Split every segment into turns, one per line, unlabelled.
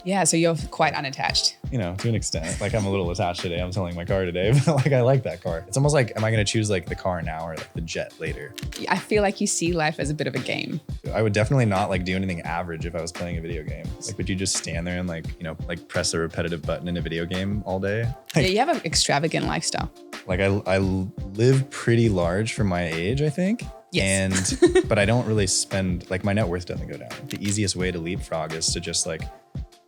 Yeah, so you're quite unattached.
You know, to an extent. Like I'm a little attached today. I'm selling my car today, but like I like that car. It's almost like, am I going to choose like the car now or like the jet later?
I feel like you see life as a bit of a game.
I would definitely not like do anything average if I was playing a video game. Like, would you just stand there and like, you know, like press a repetitive button in a video game all day? Like,
Yeah, you have an extravagant lifestyle.
like I live pretty large for my age, I think.
Yes.
And, but I don't really spend, like my net worth doesn't go down. The easiest way to leapfrog is to just like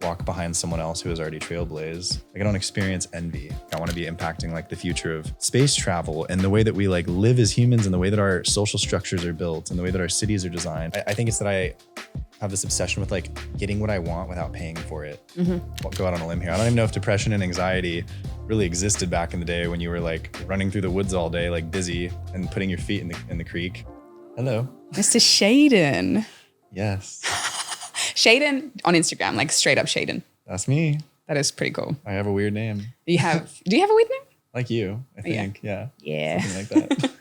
walk behind someone else who has already trailblazed. Like I don't experience envy. I want to be impacting like the future of space travel and the way that we like live as humans and the way that our social structures are built and the way that our cities are designed. I think it's that I have this obsession with like getting what I want without paying for it. I'll go out on a limb here. I don't even know if depression and anxiety really existed back in the day when you were like running through the woods all day, like busy and putting your feet in the creek. Hello.
Mr. Shaiden.
Yes.
Shaiden on Instagram, like straight up Shaiden.
That's me.
That is pretty cool.
I have a weird name.
Do you have a weird name?
Like you, I think. Yeah.
Yeah.
Something like that.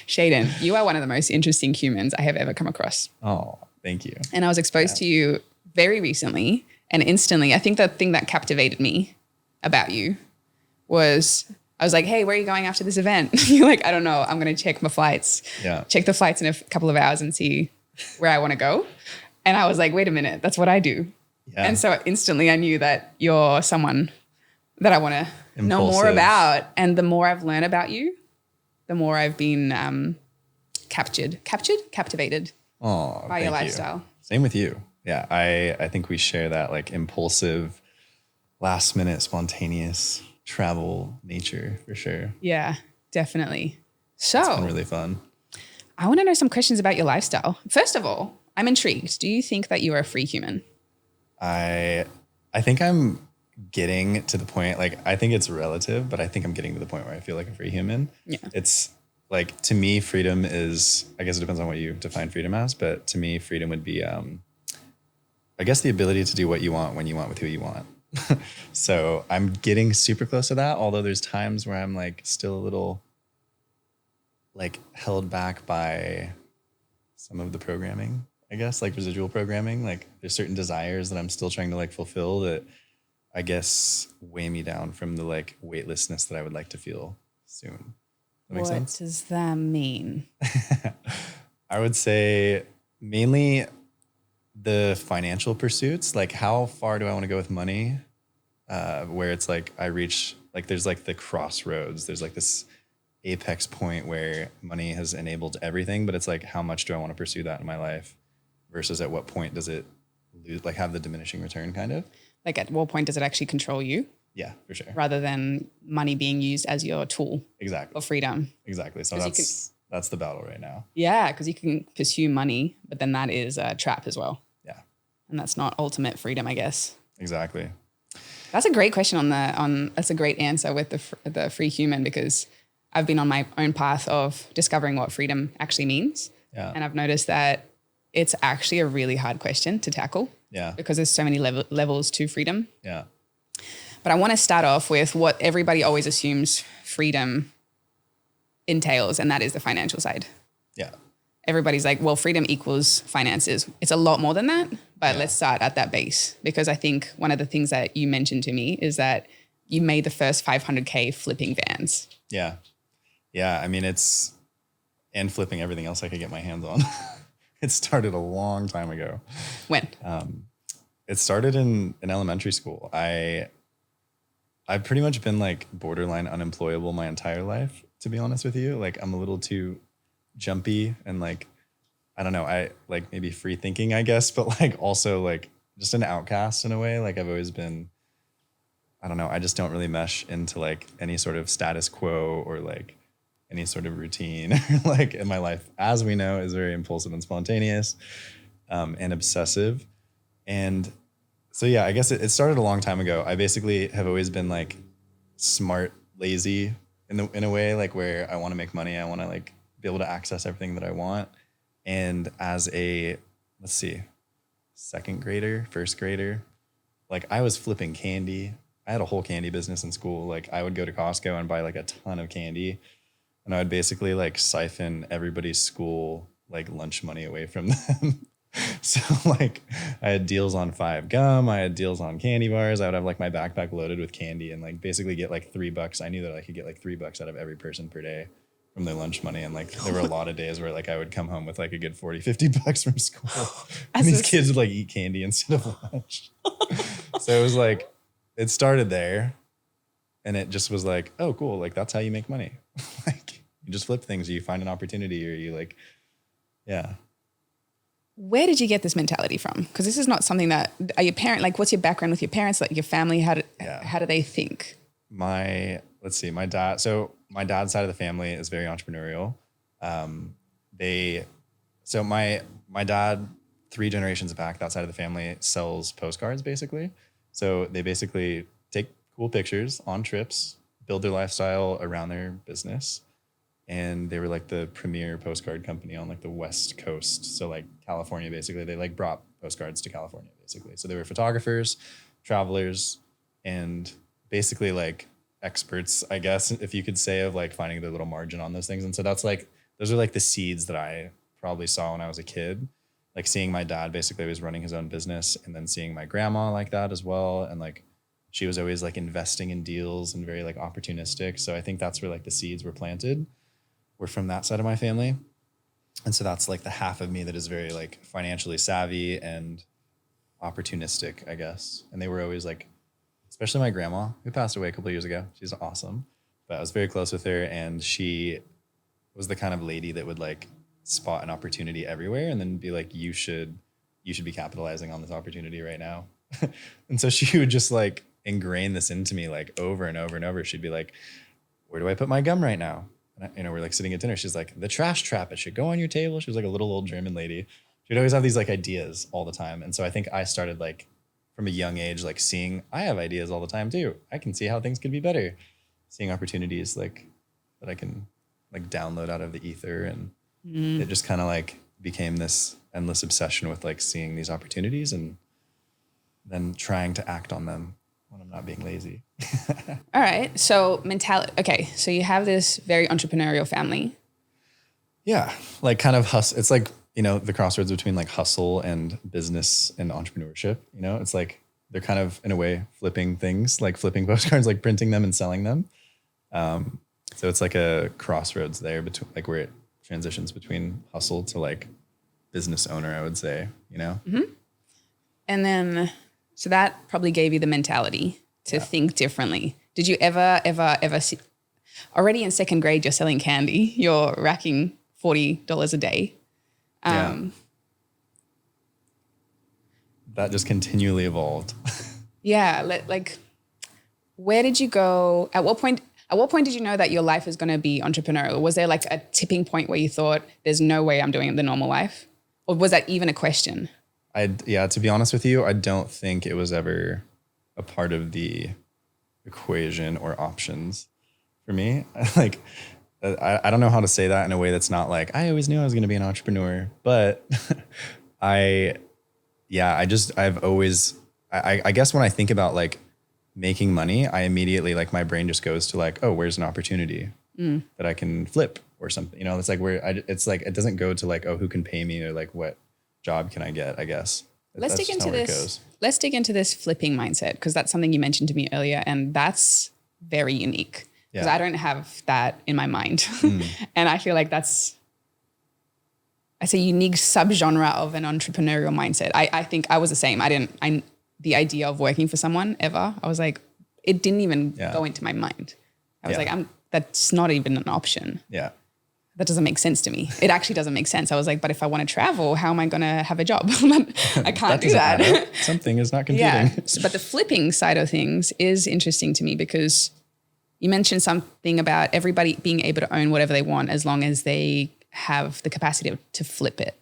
Shaiden, you are one of the most interesting humans I have ever come across.
Oh, thank you.
And I was exposed to you very recently and instantly. I think the thing that captivated me about you was I was like, hey, where are you going after this event? You're like, I don't know. I'm going to check my flights.
Yeah.
Check the flights in a couple of hours and see where I want to go. And I was like, wait a minute, that's what I do. Yeah. And so instantly I knew that you're someone that I want to know more about. And the more I've learned about you, the more I've been captivated by your lifestyle.
Same with you. Yeah. I think we share that like impulsive, last minute, spontaneous travel nature for sure.
Yeah, definitely. So
it's been really fun.
I want to know some questions about your lifestyle. First of all, I'm intrigued. Do you think that you are a free human?
I think I'm getting to the point, like, I think it's relative, but I think I'm getting to the point where I feel like a free human.
Yeah.
It's like, to me, freedom is, I guess it depends on what you define freedom as, but to me, freedom would be, I guess the ability to do what you want when you want with who you want. So I'm getting super close to that. Although there's times where I'm like still a little like held back by some of the programming, I guess, like residual programming. Like there's certain desires that I'm still trying to like fulfill that I guess weigh me down from the like weightlessness that I would like to feel soon. That makes sense?
What does that mean?
I would say mainly the financial pursuits, like how far do I want to go with money? Where it's like I reach, like there's like the crossroads. There's like this apex point where money has enabled everything, but it's like, how much do I want to pursue that in my life versus at what point does it lose, like have the diminishing return kind of?
Like at what point does it actually control you?
Yeah, for sure.
Rather than money being used as your tool.
Exactly.
For freedom.
Exactly. So that's the battle right now.
Yeah, because you can pursue money, but then that is a trap as well.
Yeah.
And that's not ultimate freedom, I guess.
Exactly.
That's a great question that's a great answer with the free human, because I've been on my own path of discovering what freedom actually means.
Yeah.
And I've noticed that it's actually a really hard question to tackle.
Yeah.
Because there's so many levels to freedom.
Yeah.
But I want to start off with what everybody always assumes freedom entails, and that is the financial side.
Yeah.
Everybody's like, well, freedom equals finances. It's a lot more than that, but let's start at that base, because I think one of the things that you mentioned to me is that you made the first 500K flipping vans.
Yeah. Yeah. I mean, and flipping everything else I could get my hands on. It started a long time ago.
When?
It started in elementary school. I've pretty much been like borderline unemployable my entire life, to be honest with you. Like I'm a little too jumpy and like, I don't know, I like maybe free thinking, I guess, but like also like just an outcast in a way. Like I've always been, I don't know, I just don't really mesh into like any sort of status quo or like any sort of routine like in my life, as we know, is very impulsive and spontaneous and obsessive. And so, yeah, I guess it started a long time ago. I basically have always been like smart, lazy in a way, like where I want to make money. I want to like be able to access everything that I want. And as a, second grader, first grader, like I was flipping candy. I had a whole candy business in school. Like I would go to Costco and buy like a ton of candy, and I would basically like siphon everybody's school like lunch money away from them. So like I had deals on 5 gum. I had deals on candy bars. I would have like my backpack loaded with candy and like basically get like $3. I knew that I could get like $3 out of every person per day from their lunch money. And like there were a lot of days where like I would come home with like a good $40-50 from school. And these kids would like eat candy instead of lunch. So it was like, it started there and it just was like, oh, cool. Like that's how you make money. Like you just flip things, you find an opportunity or you like, yeah.
Where did you get this mentality from? Because this is not something that, are your parent, like what's your background with your parents, like your family, how do they think?
My dad, so my dad's side of the family is very entrepreneurial. My dad, 3 generations back, that side of the family sells postcards basically. So they basically take cool pictures on trips, build their lifestyle around their business. And they were like the premier postcard company on like the West Coast. So like California, basically, they like brought postcards to California, basically. So they were photographers, travelers, and basically like experts, I guess, if you could say, of like finding the little margin on those things. And so that's like, those are like the seeds that I probably saw when I was a kid. Like seeing my dad basically was running his own business and then seeing my grandma like that as well. And like, she was always like investing in deals and very like opportunistic. So I think that's where like the seeds were planted. Were from that side of my family. And so that's like the half of me that is very like financially savvy and opportunistic, I guess. And they were always like, especially my grandma, who passed away a couple of years ago. She's awesome. But I was very close with her and she was the kind of lady that would like spot an opportunity everywhere and then be like, you should be capitalizing on this opportunity right now. And so she would just like ingrain this into me like over and over and over. She'd be like, where do I put my gum right now? We're like sitting at dinner. She's like, the trash trap, it should go on your table. She was like a little old German lady. She'd always have these like ideas all the time. And so I think I started like from a young age, like seeing, I have ideas all the time too. I can see how things could be better. Seeing opportunities like that I can like download out of the ether. And it just kind of like became this endless obsession with like seeing these opportunities and then trying to act on them when I'm not being lazy.
All right. So mentality. Okay. So you have this very entrepreneurial family.
Yeah. Like kind of hustle. It's like, you know, the crossroads between like hustle and business and entrepreneurship, you know, it's like, they're kind of in a way flipping things, like flipping postcards, like printing them and selling them. So it's like a crossroads there between like where it transitions between hustle to like business owner, I would say, you know?
Mm-hmm. And then, so that probably gave you the mentality to think differently. Did you ever see, already in second grade, you're selling candy, you're racking $40 a day.
That just continually evolved.
Like where did you go? At what point did you know that your life is going to be entrepreneurial? Was there like a tipping point where you thought there's no way I'm doing the normal life? Or was that even a question?
To be honest with you, I don't think it was ever a part of the equation or options for me. Like, I don't know how to say that in a way that's not like, I always knew I was going to be an entrepreneur, but I guess when I think about like making money, I immediately like my brain just goes to like, oh, where's an opportunity that I can flip or something, you know, it's like it's like, it doesn't go to like, oh, who can pay me or like what job can I get, I guess.
Let's dig into this flipping mindset, because that's something you mentioned to me earlier, and that's very unique because I don't have that in my mind. And I feel like that's a unique subgenre of an entrepreneurial mindset. I think I was the same. The idea of working for someone ever, I was like, it didn't even go into my mind. I was like, that's not even an option. Yeah. That doesn't make sense to me. It actually doesn't make sense. I was like, but if I want to travel, how am I going to have a job? I can't do that.
Something is not computing.
Yeah. But the flipping side of things is interesting to me because you mentioned something about everybody being able to own whatever they want as long as they have the capacity to flip it.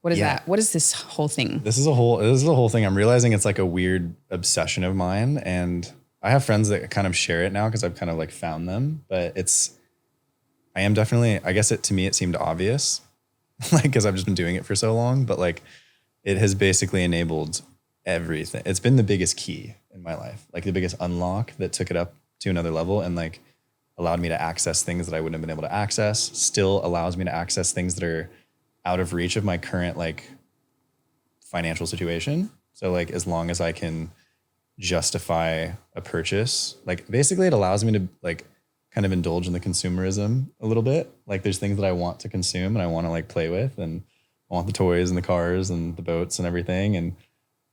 What is that? What is this whole thing?
This is the whole thing. I'm realizing it's like a weird obsession of mine. And I have friends that kind of share it now because I've kind of like found them, but I am definitely, I guess to me, it seemed obvious, like, because I've just been doing it for so long, but like, it has basically enabled everything. It's been the biggest key in my life, like the biggest unlock that took it up to another level and like allowed me to access things that I wouldn't have been able to access, still allows me to access things that are out of reach of my current like financial situation. So like, as long as I can justify a purchase, like basically it allows me to like kind of indulge in the consumerism a little bit. Like there's things that I want to consume and I want to like play with, and I want the toys and the cars and the boats and everything.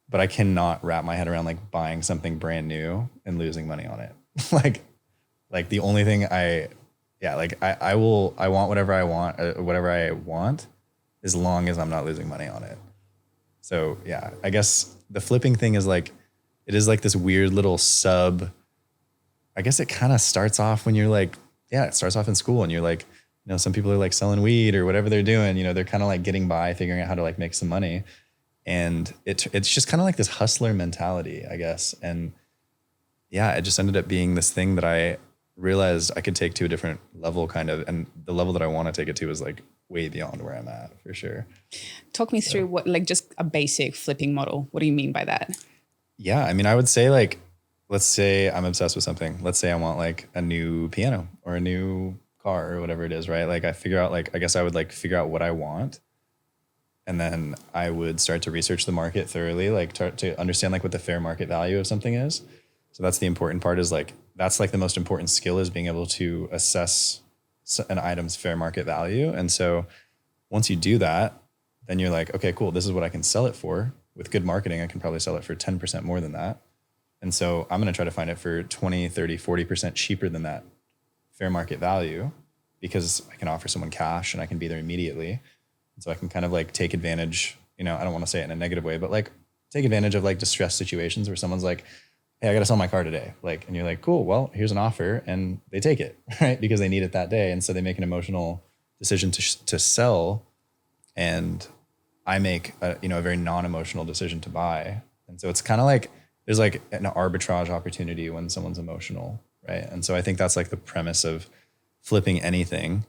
But I cannot wrap my head around like buying something brand new and losing money on it. like the only thing I want whatever I want, as long as I'm not losing money on it. So yeah, I guess the flipping thing is like, it is like this weird little I guess it kind of starts off when you're like, it starts off in school and you're like, some people are like selling weed or whatever they're doing, they're kind of like getting by, figuring out how to like make some money. And it's just kind of like this hustler mentality, I guess. And yeah, it just ended up being this thing that I realized I could take to a different level kind of. And the level that I want to take it to is like way beyond where I'm at, for sure.
Talk me through what, like just a basic flipping model. What do you mean by that? Yeah,
I mean, I would say like, let's say I'm obsessed with something. Let's say I want like a new piano or a new car or whatever it is, right? Like I figure out like, I guess I would like figure out what I want. And then I would start to research the market thoroughly, like to understand like what the fair market value of something is. So that's the important part, is like, that's like the most important skill, is being able to assess an item's fair market value. And so once you do that, then you're like, okay, cool. This is what I can sell it for. With good marketing, I can probably sell it for 10% more than that. And so I'm going to try to find it for 20, 30, 40% cheaper than that fair market value, because I can offer someone cash and I can be there immediately. And so I can kind of like take advantage, I don't want to say it in a negative way, but like take advantage of like distressed situations where someone's like, hey, I got to sell my car today. Like, and you're like, cool, well, here's an offer, and they take it, right? Because they need it that day. And so they make an emotional decision to sell, and I make a very non-emotional decision to buy. And so it's kind of like, there's like an arbitrage opportunity when someone's emotional, right? And so I think that's like the premise of flipping anything.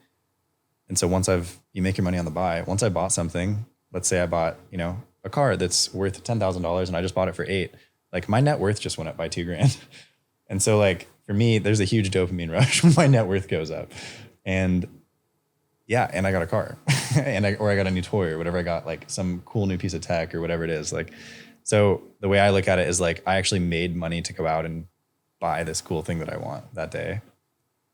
And so once you make your money on the buy, once I bought something, let's say I bought, a car that's worth $10,000 and I just bought it for $8,000, like my net worth just went up by $2,000. And so like for me, there's a huge dopamine rush when my net worth goes up. And yeah, and I got a car or I got a new toy or whatever. I got like some cool new piece of tech or whatever it is. Like, so the way I look at it is like, I actually made money to go out and buy this cool thing that I want that day.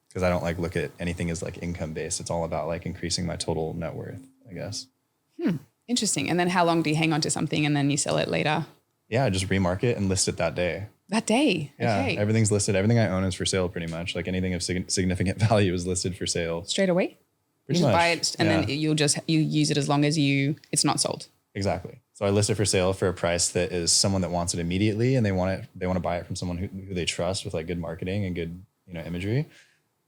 Because I don't like look at anything as like income based. It's all about like increasing my total net worth, I guess.
Interesting. And then how long do you hang on to something and then you sell it later?
Yeah, I just remarket and list it that day.
That day?
Yeah,
okay.
Everything's listed. Everything I own is for sale pretty much. Like anything of significant value is listed for sale.
Straight away?
Pretty
you
much.
Buy it and then you use it as long as it's not sold.
Exactly. So I list it for sale for a price that is someone that wants it immediately, and they want to buy it from someone who they trust with like good marketing and good, imagery.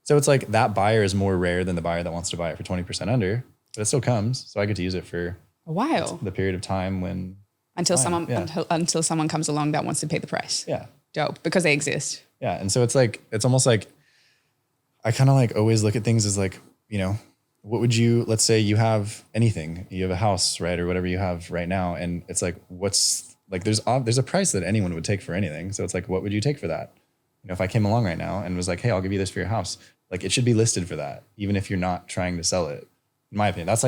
So it's like that buyer is more rare than the buyer that wants to buy it for 20% under, but it still comes. So I get to use it for
a while.
The period of time when
until someone comes along that wants to pay the price.
Yeah.
Dope. Because they exist.
Yeah. And so it's almost like I kind of like always look at things as like, what would you, let's say you have anything, you have a house, right? Or whatever you have right now. And it's like, what's like, there's a price that anyone would take for anything. So it's like, what would you take for that? If I came along right now and was like, hey, I'll give you this for your house, like it should be listed for that, even if you're not trying to sell it. In my opinion, these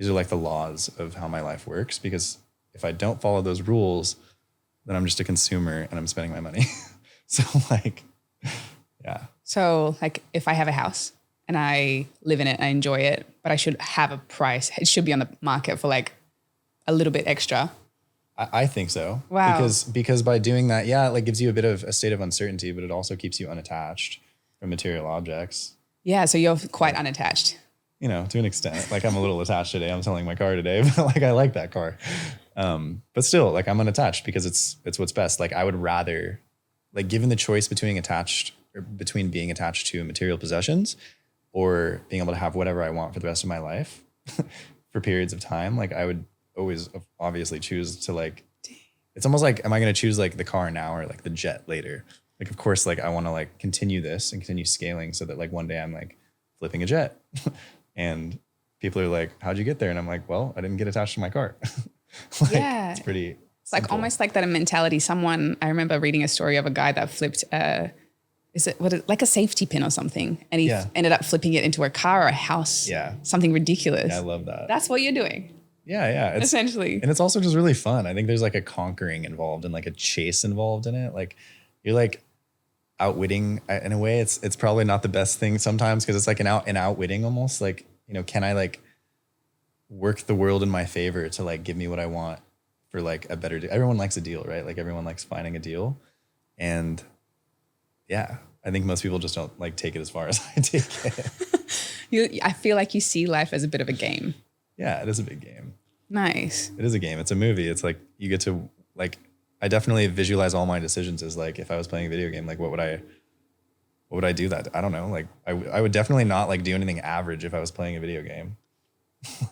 are like the laws of how my life works, because if I don't follow those rules, then I'm just a consumer and I'm spending my money. So like, yeah.
So like if I have a house and I live in it, I enjoy it, but I should have a price. It should be on the market for like a little bit extra.
I think so.
Wow.
Because by doing that, it like gives you a bit of a state of uncertainty, but it also keeps you unattached from material objects.
Yeah. So you're quite unattached.
To an extent. Like I'm a little attached today. I'm selling my car today, but like I like that car. But still, like I'm unattached because it's what's best. Like I would rather, like given the choice between being attached to material possessions or being able to have whatever I want for the rest of my life for periods of time, like I would always obviously choose to like, it's almost like, am I going to choose like the car now or like the jet later? Like, of course, like I want to like continue this and continue scaling so that like one day I'm like flipping a jet and people are like, how'd you get there? And I'm like, well, I didn't get attached to my car. Like,
yeah.
It's pretty
It's like almost like that mentality. I remember reading a story of a guy that flipped like a safety pin or something. And he ended up flipping it into a car or a house.
Yeah.
Something ridiculous.
Yeah, I love that.
That's what you're doing.
Yeah.
Essentially.
And it's also just really fun. I think there's like a conquering involved and like a chase involved in it. Like you're like outwitting in a way. It's probably not the best thing sometimes because it's like an outwitting almost. Like, you know, can I like work the world in my favor to like give me what I want for like a better deal? Everyone likes a deal, right? Like everyone likes finding a deal. And yeah, I think most people just don't like take it as far as I take it.
I feel like you see life as a bit of a game.
Yeah, it is a big game.
Nice.
It is a game. It's a movie. It's like you get to like, I definitely visualize all my decisions as like, if I was playing a video game, like what would I do that? I don't know. Like I would definitely not like do anything average if I was playing a video game.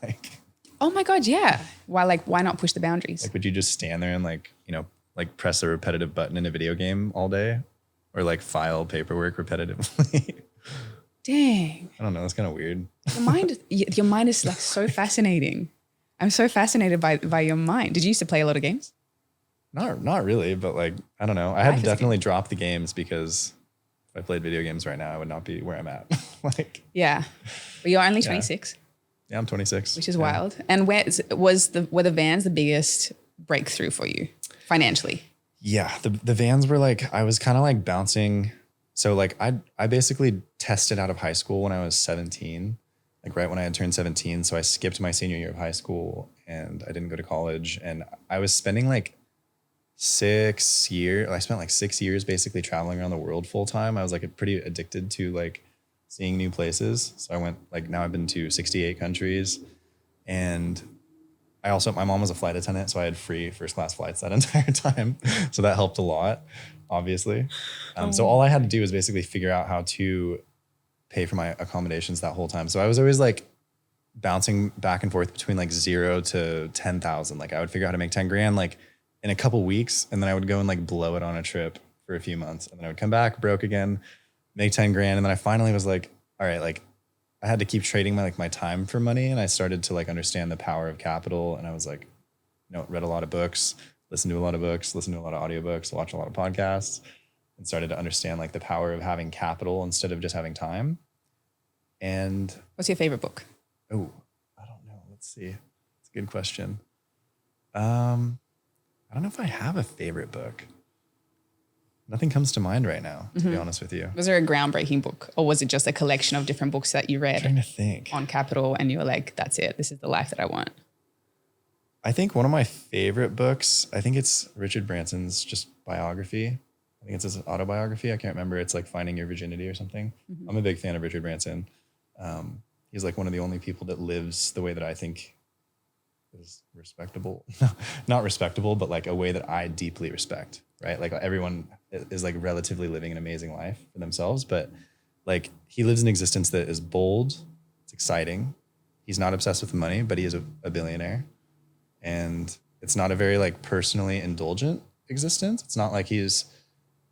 Like,
oh my God. Yeah. Why not push the boundaries?
Like, would you just stand there and like, you know, like press a repetitive button in a video game all day or like file paperwork repetitively?
Dang.
I don't know. That's kind of weird.
Your mind is like so fascinating. I'm so fascinated by your mind. Did you used to play a lot of games?
Not really, but like, I don't know. I had to definitely drop the games because if I played video games right now, I would not be where I'm at. Like,
yeah. But you're only 26.
Yeah, I'm 26.
Which is wild. And were the Vans the biggest breakthrough for you financially?
Yeah. The Vans were like, I was kind of like bouncing. So like I basically tested out of high school when I was 17, like right when I had turned 17. So I skipped my senior year of high school and I didn't go to college. And I was spending like I spent like 6 years basically traveling around the world full time. I was like pretty addicted to like seeing new places. So I went like, now I've been to 68 countries. And my mom was a flight attendant, so I had free first class flights that entire time. So that helped a lot, obviously. So all I had to do was basically figure out how to pay for my accommodations that whole time. So I was always like bouncing back and forth between like 0 to 10,000. Like I would figure out how to make 10 grand like in a couple weeks, and then I would go and like blow it on a trip for a few months. And then I would come back broke again, make 10 grand. And then I finally was like, all right, like I had to keep trading my time for money. And I started to like understand the power of capital. And I was like, you know, read a lot of books, listened to a lot of books, listened to a lot of audiobooks, watched a lot of podcasts, and started to understand like the power of having capital instead of just having time. And
what's your favorite book?
Oh, I don't know. Let's see. It's a good question. I don't know if I have a favorite book. Nothing comes to mind right now, to be honest with you.
Was there a groundbreaking book, or was it just a collection of different books that you read?
I'm trying to think.
On capital, and you were like, that's it. This is the life that I want.
I think one of my favorite books, I think it's Richard Branson's just biography. I think it's his autobiography. I can't remember. It's like Finding Your Virginity or something. I'm a big fan of Richard Branson. He's like one of the only people that lives the way that I think is respectable. Not respectable, but like a way that I deeply respect, right? Like everyone is like relatively living an amazing life for themselves, but like he lives an existence that is bold. It's exciting. He's not obsessed with money, but he is a billionaire. And it's not a very like personally indulgent existence. It's not like he's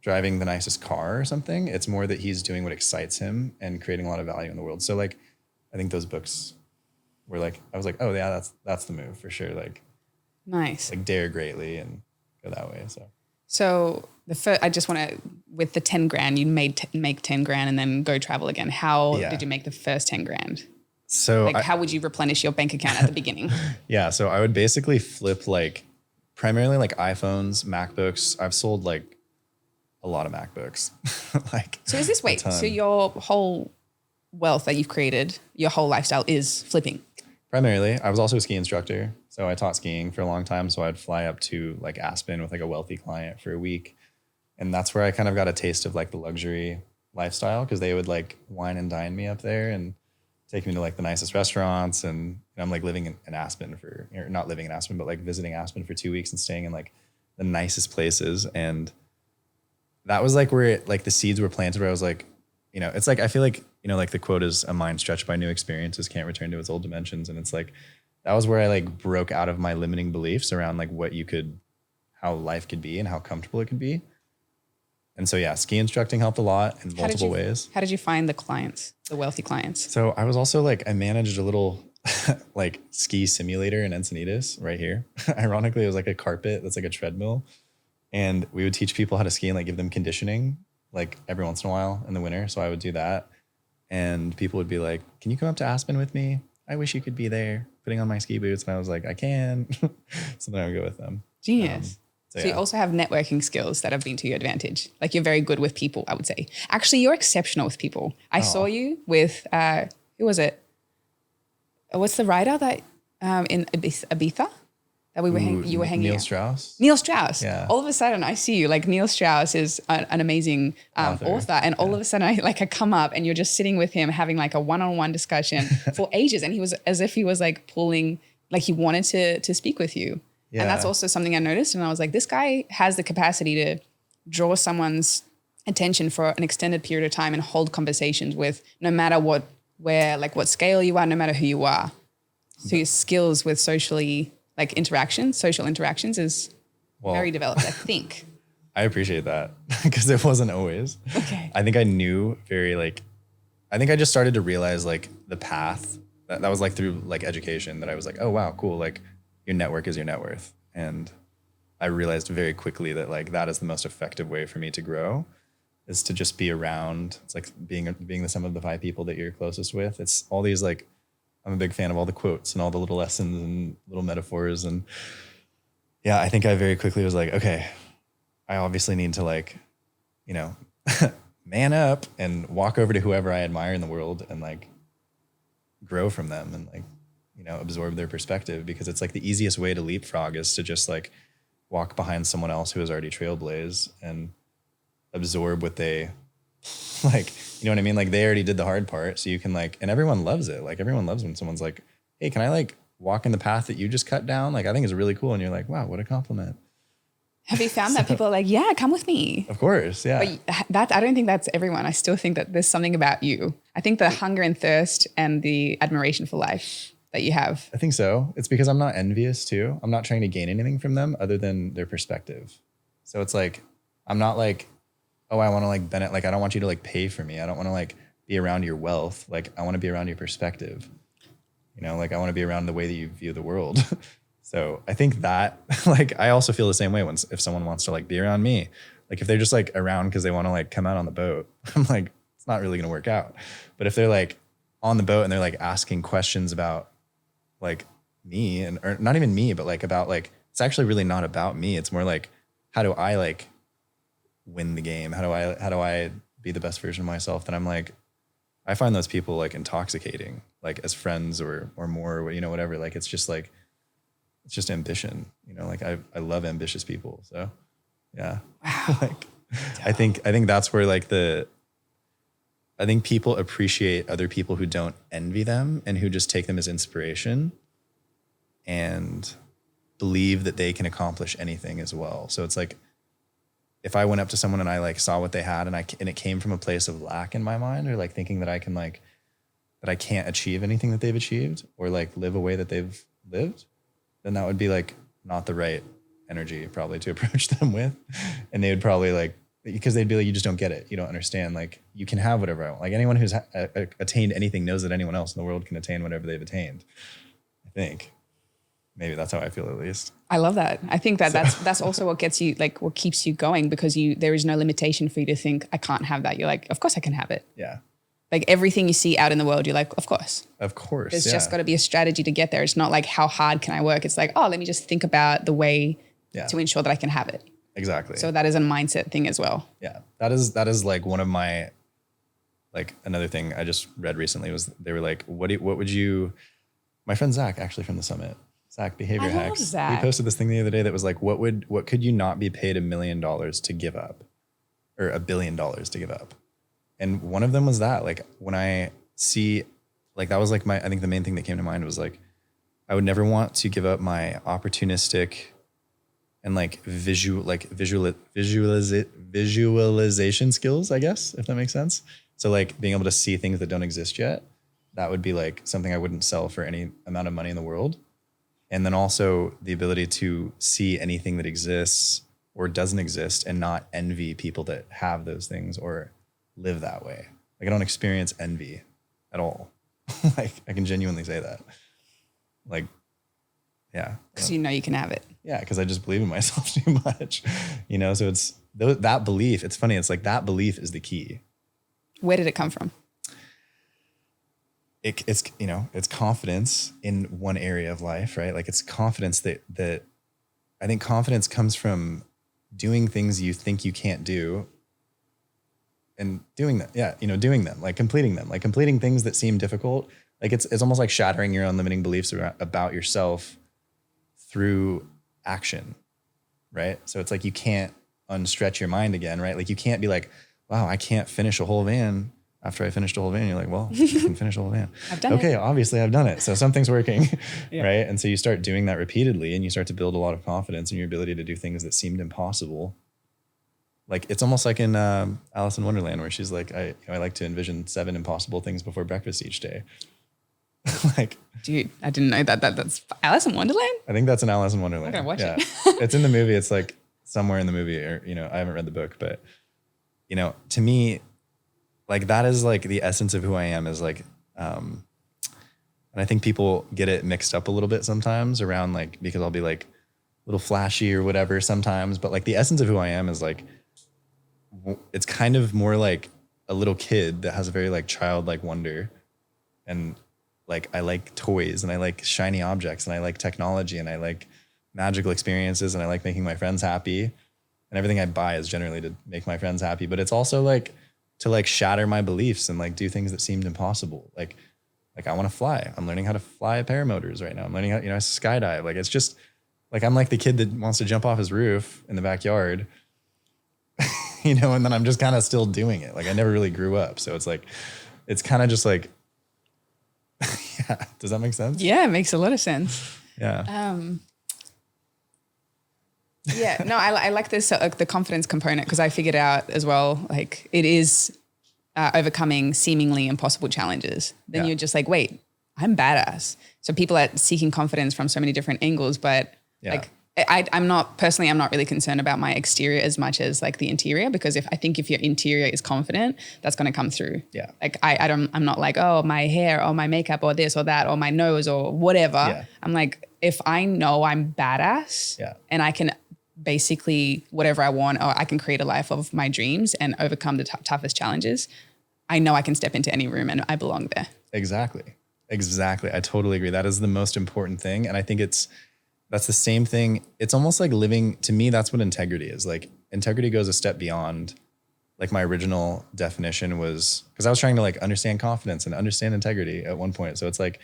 driving the nicest car or something. It's more that he's doing what excites him and creating a lot of value in the world. So like, I think those books were like, I was like, oh yeah, that's the move for sure. Like,
nice.
Like dare greatly and go that way.
So I just want to, with the 10 grand, you make 10 grand and then go travel again. How did you make the first 10 grand?
So
like, how would you replenish your bank account at the beginning?
Yeah. So I would basically flip like primarily like iPhones, MacBooks. I've sold like a lot of MacBooks. Like,
so is this, so your whole wealth that you've created, your whole lifestyle is flipping?
Primarily. I was also a ski instructor. So I taught skiing for a long time. So I'd fly up to like Aspen with like a wealthy client for a week. And that's where I kind of got a taste of like the luxury lifestyle, because they would like wine and dine me up there and take me to like the nicest restaurants. And I'm like living in Aspen or not living in Aspen, but like visiting Aspen for 2 weeks and staying in like the nicest places. And that was like where like the seeds were planted, where I was like, you know, it's like, I feel like, you know, like the quote is, a mind stretched by new experiences can't return to its old dimensions. And it's like, that was where I like broke out of my limiting beliefs around like how life could be and how comfortable it could be. And so, yeah, ski instructing helped a lot in multiple ways.
How did you find the clients, the wealthy clients?
So I was also like, I managed a little like ski simulator in Encinitas right here. Ironically, it was like a carpet that's like a treadmill. And we would teach people how to ski and like give them conditioning like every once in a while in the winter. So I would do that. And people would be like, can you come up to Aspen with me? I wish you could be there, putting on my ski boots. And I was like, I can. So then I would go with them.
Genius. So you also have networking skills that have been to your advantage. Like you're very good with people, I would say. Actually, you're exceptional with people. I saw you with, who was it? What's the writer that in Ibiza? That we were you were hanging
Neil
out.
Strauss.
Neil Strauss.
Yeah.
All of a sudden, I see you. Like Neil Strauss is an amazing author, and all of a sudden, I come up, and you're just sitting with him having like a one-on-one discussion for ages, and he was as if he was like pulling, like he wanted to speak with you, and that's also something I noticed, and I was like, this guy has the capacity to draw someone's attention for an extended period of time and hold conversations with no matter what scale you are, no matter who you are. So your skills with social interactions is very developed, I think.
I appreciate that because it wasn't always.
Okay.
I think I knew I think I just started to realize like the path that was like through like education that I was like, oh, wow, cool. Like your network is your net worth. And I realized very quickly that like that is the most effective way for me to grow is to just be around. It's like being the sum of the 5 people that you're closest with. It's all these like, I'm a big fan of all the quotes and all the little lessons and little metaphors. And yeah, I think I very quickly was like, okay, I obviously need to like, man up and walk over to whoever I admire in the world and like grow from them and like, absorb their perspective, because it's like the easiest way to leapfrog is to just like walk behind someone else who has already trailblazed and absorb what they like, you know what I mean? Like they already did the hard part. So you can like, and everyone loves it. Like everyone loves when someone's like, hey, can I like walk in the path that you just cut down? Like, I think it's really cool. And you're like, wow, what a compliment.
Have you found that people are like, yeah, come with me?
Of course. Yeah.
But I don't think that's everyone. I still think that there's something about you. I think the hunger and thirst and the admiration for life that you have.
I think so. It's because I'm not envious too. I'm not trying to gain anything from them other than their perspective. So it's like, I'm not like, oh, I want to like Bennett. Like, I don't want you to like pay for me. I don't want to like be around your wealth. Like I want to be around your perspective, like I want to be around the way that you view the world. So I think that like, I also feel the same way if someone wants to like be around me, like if they're just like around because they want to like come out on the boat, I'm like, it's not really going to work out. But if they're like on the boat and they're like asking questions about like me or not even me, but like about like, it's actually really not about me. It's more like, how do I like win the game? How do I be the best version of myself? Then I'm like, I find those people like intoxicating, like as friends or more, whatever. Like, it's just like, it's just ambition, like I love ambitious people. So yeah.
Wow.
Like, I think that's where like I think people appreciate other people who don't envy them and who just take them as inspiration and believe that they can accomplish anything as well. So it's like, if I went up to someone and I like saw what they had and it came from a place of lack in my mind, or like thinking that I can like, that I can't achieve anything that they've achieved or like live a way that they've lived, then that would be like not the right energy probably to approach them with. And they would probably like, because they'd be like, you just don't get it. You don't understand. Like you can have whatever I want. Like anyone who's attained anything knows that anyone else in the world can attain whatever they've attained. I think maybe that's how I feel at least.
I love that. I think that that's also what gets you, like what keeps you going, because there is no limitation for you to think I can't have that. You're like, of course I can have it.
Yeah.
Like everything you see out in the world, you're like, of course.
Of course.
There's just got to be a strategy to get there. It's not like how hard can I work? It's like, oh, let me just think about the way to ensure that I can have it.
Exactly.
So that is a mindset thing as well.
Yeah. That is like one of my, like another thing I just read recently was they were like, what would you, my friend Zach actually from the summit, Zach Behavior Hacks.
Zach.
He posted this thing the other day that was like, what could you not be paid $1 million to give up, or $1 billion to give up? And one of them was that, like when I see, like that was like I think the main thing that came to mind was like, I would never want to give up my opportunistic and like visualization skills, I guess, if that makes sense. So like being able to see things that don't exist yet, that would be like something I wouldn't sell for any amount of money in the world. And then also the ability to see anything that exists or doesn't exist and not envy people that have those things or live that way. Like I don't experience envy at all. Like I can genuinely say that. Like, yeah.
Because you know you can have it.
Yeah, because I just believe in myself too much. So it's that belief. It's funny. It's like that belief is the key.
Where did it come from?
it's, you know, it's confidence in one area of life, right? Like it's confidence that I think confidence comes from doing things you think you can't do and doing them. Yeah. You know, doing them, like completing things that seem difficult. Like it's almost like shattering your own limiting beliefs about yourself through action. Right. So it's like, you can't unstretch your mind again, right? Like you can't be like, wow, I can't finish a whole van after I finished a whole van. You're like, well, you can finish a whole van.
I've done it.
Okay, obviously I've done it. So something's working, right? And so you start doing that repeatedly and you start to build a lot of confidence in your ability to do things that seemed impossible. Like it's almost like in Alice in Wonderland, where she's like, I like to envision 7 impossible things before breakfast each day. Like,
dude, I didn't know that's Alice in Wonderland.
I think that's an Alice in Wonderland.
I gotta watch it.
It's in the movie. It's like somewhere in the movie, or, you know, I haven't read the book, but, you know, to me, like that is like the essence of who I am, is like, and I think people get it mixed up a little bit sometimes around, like, because I'll be like a little flashy or whatever sometimes, but like the essence of who I am is like, it's kind of more like a little kid that has a very like childlike wonder. And like, I like toys and I like shiny objects and I like technology and I like magical experiences and I like making my friends happy, and everything I buy is generally to make my friends happy. But it's also like to like shatter my beliefs and like do things that seemed impossible. Like I want to fly. I'm learning how to fly paramotors right now. I'm learning how, you know, skydive. Like it's just like, I'm like the kid that wants to jump off his roof in the backyard, you know, and then I'm just kind of still doing it. Like I never really grew up. So it's like, it's kind of just like, yeah. Does that make sense?
Yeah, it makes a lot of sense.
Yeah.
Yeah, no, I like this, the confidence component, because I figured out as well, like it is overcoming seemingly impossible challenges. Then you're just like, wait, I'm badass. So people are seeking confidence from so many different angles, but like I'm not really concerned about my exterior as much as like the interior, because if your interior is confident, that's going to come through.
Yeah.
Like I'm not like, oh, my hair or my makeup or this or that or my nose or whatever. Yeah. I'm like, if I know I'm badass and I can basically whatever I want, or I can create a life of my dreams and overcome the toughest challenges, I know I can step into any room and I belong there.
Exactly. I totally agree. That is the most important thing. And I think that's the same thing. It's almost like living, to me, that's what integrity is. Like integrity goes a step beyond, like my original definition was, because I was trying to like understand confidence and understand integrity at one point. So it's like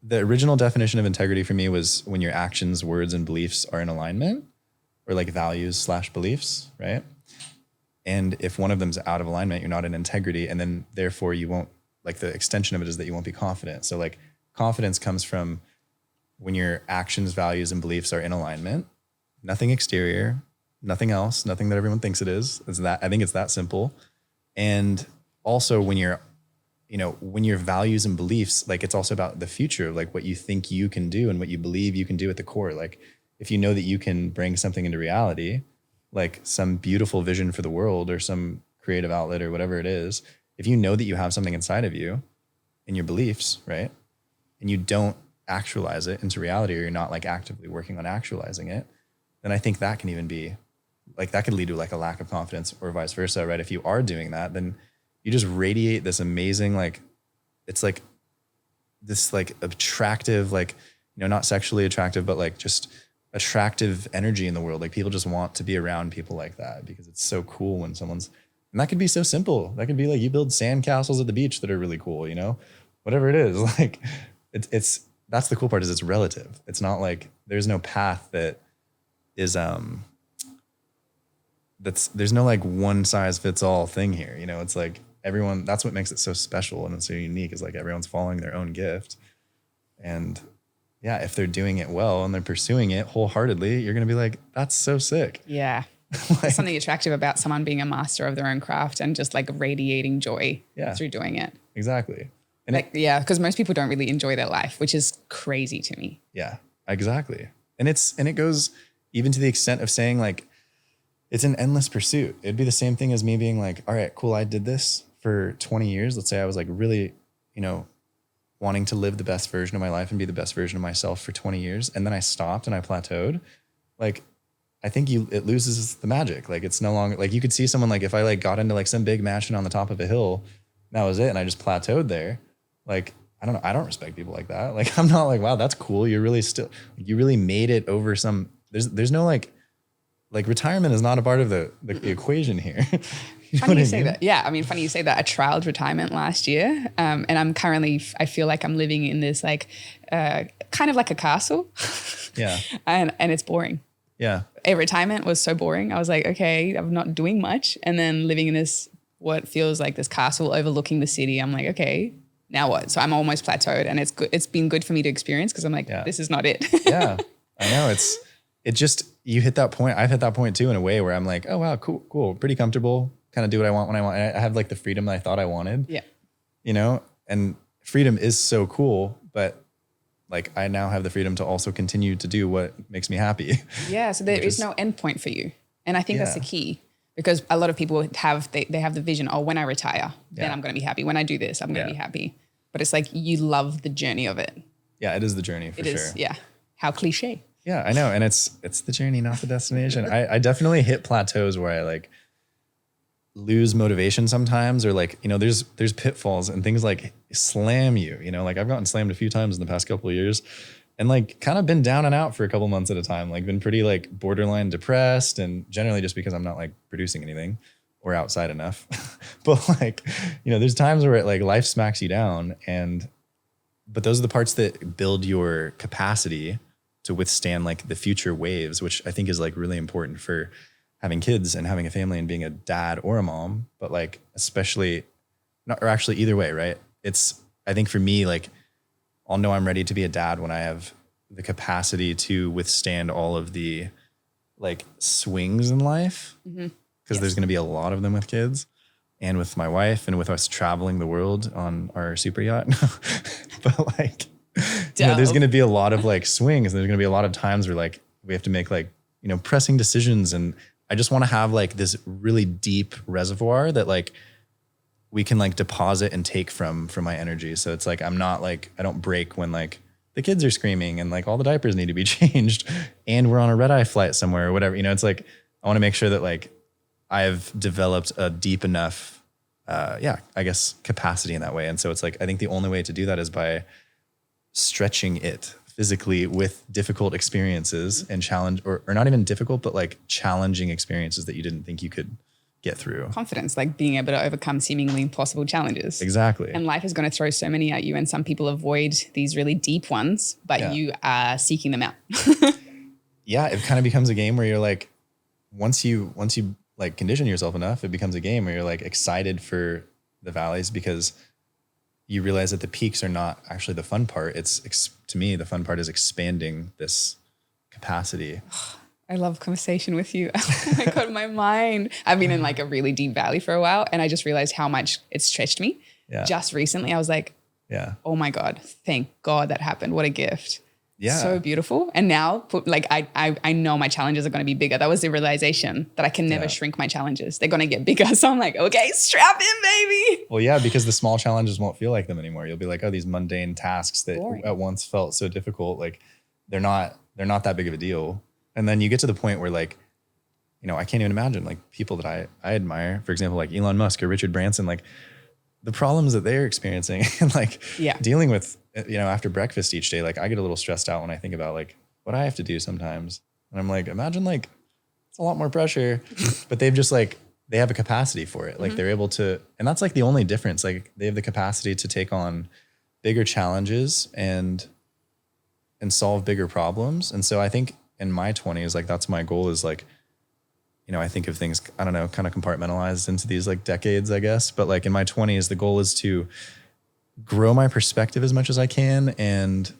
the original definition of integrity for me was when your actions, words, and beliefs are in alignment, or like values/beliefs, right? And if one of them's out of alignment, you're not in integrity. And then therefore you won't, like the extension of it is that you won't be confident. So like confidence comes from when your actions, values, and beliefs are in alignment, nothing exterior, nothing else, nothing that everyone thinks it is. I think it's that simple. And also when your values and beliefs, like it's also about the future, like what you think you can do and what you believe you can do at the core. Like if you know that you can bring something into reality, like some beautiful vision for the world or some creative outlet or whatever it is, if you know that you have something inside of you in your beliefs, right? And you don't actualize it into reality, or you're not like actively working on actualizing it, then I think that can even be like, that could lead to like a lack of confidence, or vice versa, right? If you are doing that, then you just radiate this amazing, like, it's like this like attractive, like, you know, not sexually attractive, but like just attractive energy in the world. Like people just want to be around people like that, because it's so cool when and that could be so simple. That could be like you build sand castles at the beach that are really cool, you know, whatever it is. Like it's that's the cool part, is it's relative. It's not like there's no path that is, there's no like one size fits all thing here. You know, it's like everyone, that's what makes it so special and it's so unique, is like everyone's following their own gift. And yeah, if they're doing it well and they're pursuing it wholeheartedly, you're going to be like, that's so sick.
Yeah. There's something attractive about someone being a master of their own craft and just like radiating joy through doing it.
Exactly. And
like, because most people don't really enjoy their life, which is crazy to me.
Yeah, exactly. And it goes even to the extent of saying like, it's an endless pursuit. It'd be the same thing as me being like, all right, cool. I did this for 20 years. Let's say I was like really, you know, wanting to live the best version of my life and be the best version of myself for 20 years. And then I stopped and I plateaued. Like, I think it loses the magic. Like it's no longer like, you could see someone like, if I like got into like some big mansion on the top of a hill, that was it. And I just plateaued there. Like I don't know. I don't respect people like that. Like, I'm not like, wow, that's cool. You really made it over there's no like retirement is not a part of the equation here.
Funny you say that. Yeah. I mean, funny you say that. I trialed retirement last year. And I feel like I'm living in this like, kind of like a castle.
Yeah.
And it's boring.
Yeah.
Retirement was so boring. I was like, okay, I'm not doing much. And then living in this, what feels like this castle overlooking the city. I'm like, okay, now what? So I'm almost plateaued, and it's good. It's been good for me to experience because I'm like, this is not it.
Yeah. I know you hit that point. I've hit that point too in a way where I'm like, oh wow, cool. Pretty comfortable. Kind of do what I want when I want. I have like the freedom that I thought I wanted.
Yeah.
You know, and freedom is so cool, but like I now have the freedom to also continue to do what makes me happy.
Yeah. So there is no end point for you. And I think that's the key, because a lot of people have the vision, oh, when I retire, then I'm going to be happy. When I do this, I'm going to be happy. But it's like, you love the journey of it.
Yeah. It is the journey for sure.
Yeah. How cliche.
Yeah, I know. And it's the journey, not the destination. I definitely hit plateaus where I like lose motivation sometimes, or like, you know, there's pitfalls and things like slam you, you know, like I've gotten slammed a few times in the past couple of years and like kind of been down and out for a couple months at a time, like been pretty like borderline depressed, and generally just because I'm not like producing anything or outside enough. But like, you know, there's times where like life smacks you down, but those are the parts that build your capacity to withstand like the future waves, which I think is like really important for having kids and having a family and being a dad or a mom, but like especially not, or actually either way, right? I think for me, like I'll know I'm ready to be a dad when I have the capacity to withstand all of the like swings in life. Because there's going to be a lot of them with kids and with my wife and with us traveling the world on our super yacht. But like, you know, there's going to be a lot of like swings, and there's going to be a lot of times where like we have to make like, you know, pressing decisions. And I just want to have like this really deep reservoir that like we can like deposit and take from my energy. So it's like, I'm not like, I don't break when like the kids are screaming and like all the diapers need to be changed and we're on a red eye flight somewhere or whatever. You know, it's like, I want to make sure that like I've developed a deep enough, I guess capacity in that way. And so it's like, I think the only way to do that is by stretching it physically with difficult experiences and challenge, or not even difficult, but like challenging experiences that you didn't think you could get through.
Confidence, like being able to overcome seemingly impossible challenges.
Exactly.
And life is going to throw so many at you, and some people avoid these really deep ones, but you are seeking them out.
Yeah, it kind of becomes a game where you're like, once you like condition yourself enough, it becomes a game where you're like excited for the valleys, because you realize that the peaks are not actually the fun part. To me, the fun part is expanding this capacity.
I love conversation with you. Oh my God, my mind. I've been in like a really deep valley for a while, and I just realized how much it stretched me. Yeah. Just recently, I was like, oh my God, thank God that happened. What a gift. Yeah. So beautiful. And now I know my challenges are going to be bigger. That was the realization that I can never shrink my challenges. They're going to get bigger. So I'm like, okay, strap in, baby.
Well, yeah, because the small challenges won't feel like them anymore. You'll be like, oh, these mundane tasks that at once felt so difficult, like they're not that big of a deal. And then you get to the point where like, you know, I can't even imagine like people that I admire, for example, like Elon Musk or Richard Branson, like the problems that they're experiencing and like dealing with, you know, after breakfast each day. Like I get a little stressed out when I think about like what I have to do sometimes. And I'm like, imagine like it's a lot more pressure, but they've just like, they have a capacity for it. Like they're able to, and that's like the only difference. Like they have the capacity to take on bigger challenges and solve bigger problems. And so I think in my 20s, like that's my goal, is like, you know, I think of things, I don't know, kind of compartmentalized into these like decades, I guess. But like in my 20s, the goal is to grow my perspective as much as I can and